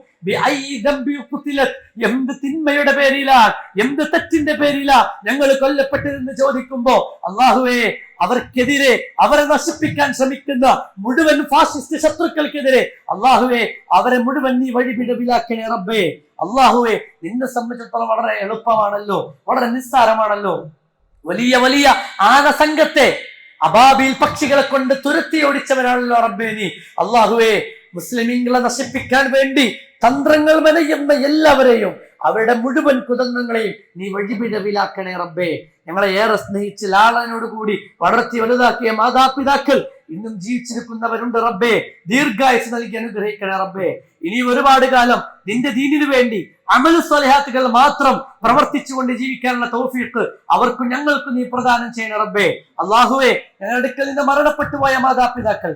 എന്ത് തിന്മയുടെ പേരിലാണ്, എന്ത് തെറ്റിന്റെ പേരിലാണ് ഞങ്ങൾ കൊല്ലപ്പെട്ടതെന്ന് ചോദിക്കുമ്പോ, അള്ളാഹുവേ, അവർക്കെതിരെ, അവരെ നശിപ്പിക്കാൻ ശ്രമിക്കുന്ന മുഴുവൻ ഫാസിസ്റ്റ് ശത്രുക്കൾക്കെതിരെ അള്ളാഹുവേ, അവരെ മുഴുവൻ നീ വഴിപിഴവിലാക്കണേ റബ്ബേ. അള്ളാഹുവേ, നിന്നെ സംബന്ധിച്ചിടത്തോളം വളരെ എളുപ്പമാണല്ലോ, വളരെ നിസ്സാരമാണല്ലോ. വലിയ വലിയ ആനസംഘത്തെ അബാബിൽ പക്ഷികളെ കൊണ്ട് തുരത്തി ഓടിച്ചവരാണല്ലോ റബ്ബേ നീ. അള്ളാഹുവേ, മുസ്ലിമീങ്ങളെ നശിപ്പിക്കാൻ വേണ്ടി തന്ത്രങ്ങൾ മെനയുന്ന എല്ലാവരെയും, അവരുടെ മുഴുവൻ കുതന്ത്രങ്ങളെയും നീ വഴിപിഴവിലാക്കണേ റബ്ബേ. ഞങ്ങളെ ഏറെ സ്നേഹിച്ച് ലാളനോടുകൂടി വളർത്തി വലുതാക്കിയ മാതാപിതാക്കൾ ഇന്നും ജീവിച്ചിരിക്കുന്നവരുണ്ട് റബ്ബേ. ദീർഘായുസ് നൽകി അനുഗ്രഹിക്കണേ റബ്ബേ. ഇനി ഒരുപാട് കാലം നിന്റെ ദീനിനു വേണ്ടി അമൽ സ്വലഹാത്തുകൾ മാത്രം പ്രവർത്തിച്ചുകൊണ്ട് ജീവിക്കാനുള്ള തൗഫീഖ് അവർക്കും ഞങ്ങൾക്കും നീ പ്രദാനം ചെയ്യണ റബ്ബേ. അള്ളാഹുവേ, ഞങ്ങളുടെ അടുക്കൽ നിന്ന് മരണപ്പെട്ടു പോയ മാതാപിതാക്കൾ,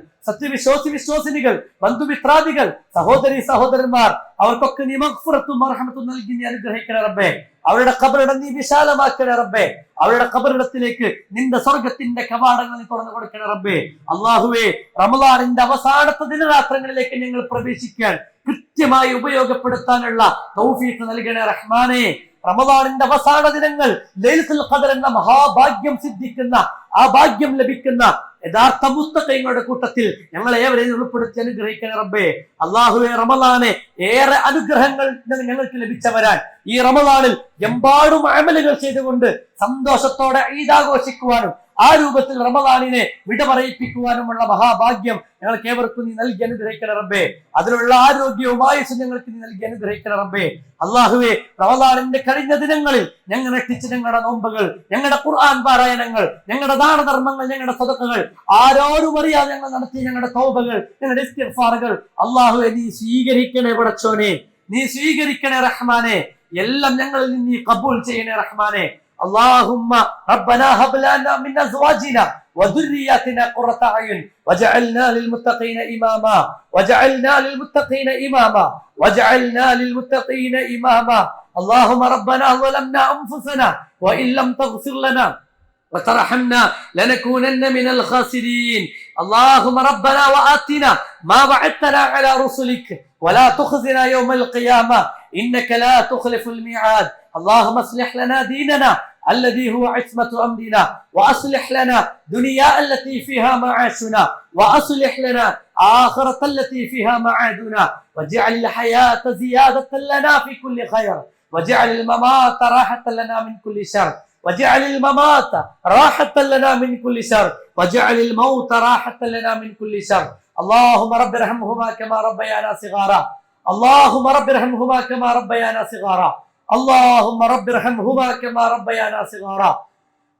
വിശ്വാസിനികൾ, ബന്ധുമിത്രാദികൾ, സഹോദരന്മാർ, അവർക്കൊക്കെ നീ മഗ്ഫിറത്തും മർഹമത്തും നൽകി നീ അനുഗ്രഹിക്കണേ റബ്ബേ. അവരുടെ ഖബറിടം നീ വിശാലമാക്കണേ റബ്ബേ. അവരുടെ ഖബറിടത്തിലേക്ക് നിന്റെ സ്വർഗത്തിന്റെ കവാടങ്ങൾ നീ തുറന്നു കൊടുക്കണേ റബ്ബേ. അള്ളാഹുവേ, റമളാനിന്റെ അവസാനത്തെ ദിനരാത്രങ്ങളിലേക്ക് ഞങ്ങൾ പ്രവേശിക്കാൻ കൃത്യമായി ഉപയോഗപ്പെടുത്താനുള്ള തൗഫീഖ് നൽകണേ റഹ്മാനെ. റമളാനിന്റെ അവസാന ദിനങ്ങൾ ലൈലത്തുൽ ഖദർ എന്ന മഹാഭാഗ്യം സിദ്ധിക്കുന്ന, ആ ഭാഗ്യം ലഭിക്കുന്ന യഥാർത്ഥ മുത്തഖീങ്ങളുടെ കൂട്ടത്തിൽ ഞങ്ങളെ ഏവരെയും ഉൾപ്പെടുത്തി അനുഗ്രഹിക്കണേ റബ്ബേ. അള്ളാഹുവേ, റമളാനെ ഏറെ അനുഗ്രഹങ്ങൾ ഞങ്ങൾക്ക് ലഭിച്ചവരാൻ ഈ റമളാനിൽ എമ്പാടും അമലുകൾ ചെയ്തുകൊണ്ട് സന്തോഷത്തോടെ ഈദ് ആഘോഷിക്കുവാനും ആ രൂപത്തിൽ റമളാനിനെ വിട പറയിപ്പിക്കുവാനുമുള്ള മഹാഭാഗ്യം ഞങ്ങൾക്ക് ഏവർക്കും നീ നൽകി അനുഗ്രഹിക്കണേ റബ്ബേ. അതിനുള്ള ആരോഗ്യവും ആയുസ്സും ഞങ്ങൾക്ക് നീ നൽകി അനുഗ്രഹിക്കണേ റബ്ബേ. അള്ളാഹുവേ, റമളാനിന്റെ കഴിഞ്ഞ ദിനങ്ങളിൽ ഞങ്ങൾ എത്തിച്ച ഞങ്ങളുടെ നോമ്പുകൾ, ഞങ്ങളുടെ ഖുർആൻ പാരായണങ്ങൾ, ഞങ്ങളുടെ ദാനധർമ്മങ്ങൾ, ഞങ്ങളുടെ സദഖകൾ, ആരോരും അറിയാതെ ഞങ്ങൾ നടത്തിയ ഞങ്ങളുടെ തൗബകൾ, ഞങ്ങളുടെ ഇസ്തിഗ്ഫാറുകൾ അള്ളാഹുവേ നീ സ്വീകരിക്കണേ പടച്ചോനെ, നീ സ്വീകരിക്കണേ റഹ്മാനെ. എല്ലാം ഞങ്ങളിൽ നിന്ന് നീ ഖബൂൽ ചെയ്യണേ റഹ്മാനെ. اللهم ربنا هب لنا من ازواجنا وذرياتنا قرة اعين واجعلنا للمتقين اماما اللهم ربنا ظلمنا انفسنا وان لم تغفر لنا وترحمنا لنكونن من الخاسرين اللهم ربنا وآتنا ما وعدتنا على رسلك ولا تخزنا يوم القيامة إنك لا تخلف الميعاد اللهم اصلح لنا ديننا الذي هو عصمة أمرنا، وأصلح لنا دنيا التي فيها معاشنا، وأصلح لنا آخرة التي فيها معادنا، واجعل الحياة زيادة لنا في كل خير، واجعل الممات راحة لنا من كل شر، واجعل الممات راحة لنا من كل شر، واجعل الموت راحة لنا من كل شر. اللهم رب ارحمهما كما ربيانا صغارا، اللهم رب ارحمهما كما ربيانا صغارا، اللهم رب ارحمهما كما ربيانا صغارا.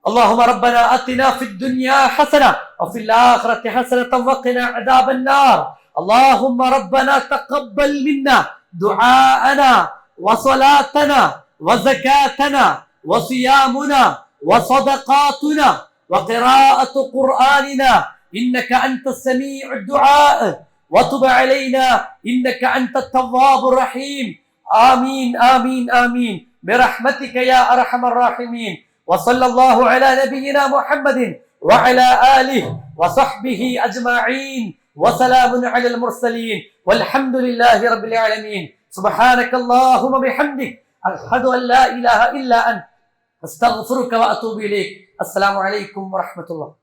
اللهم ربنا آتنا في الدنيا حسنة وفي الآخرة حسنة وقنا عذاب النار. اللهم ربنا تقبل منا دعاءنا وصلاتنا وزكاتنا وصيامنا وصدقاتنا وقراءة قرآننا، إنك أنت السميع الدعاء، وتب علينا إنك أنت التواب الرحيم. آمين آمين آمين برحمتك يا أرحم الراحمين. وصلى الله على نبينا محمد وعلى آله وصحبه أجمعين، وسلام على المرسلين، والحمد لله رب العالمين. سبحانك اللهم بحمدك أشهد أن لا إله إلا أنت أستغفرك وأتوب إليك. السلام عليكم ورحمة الله.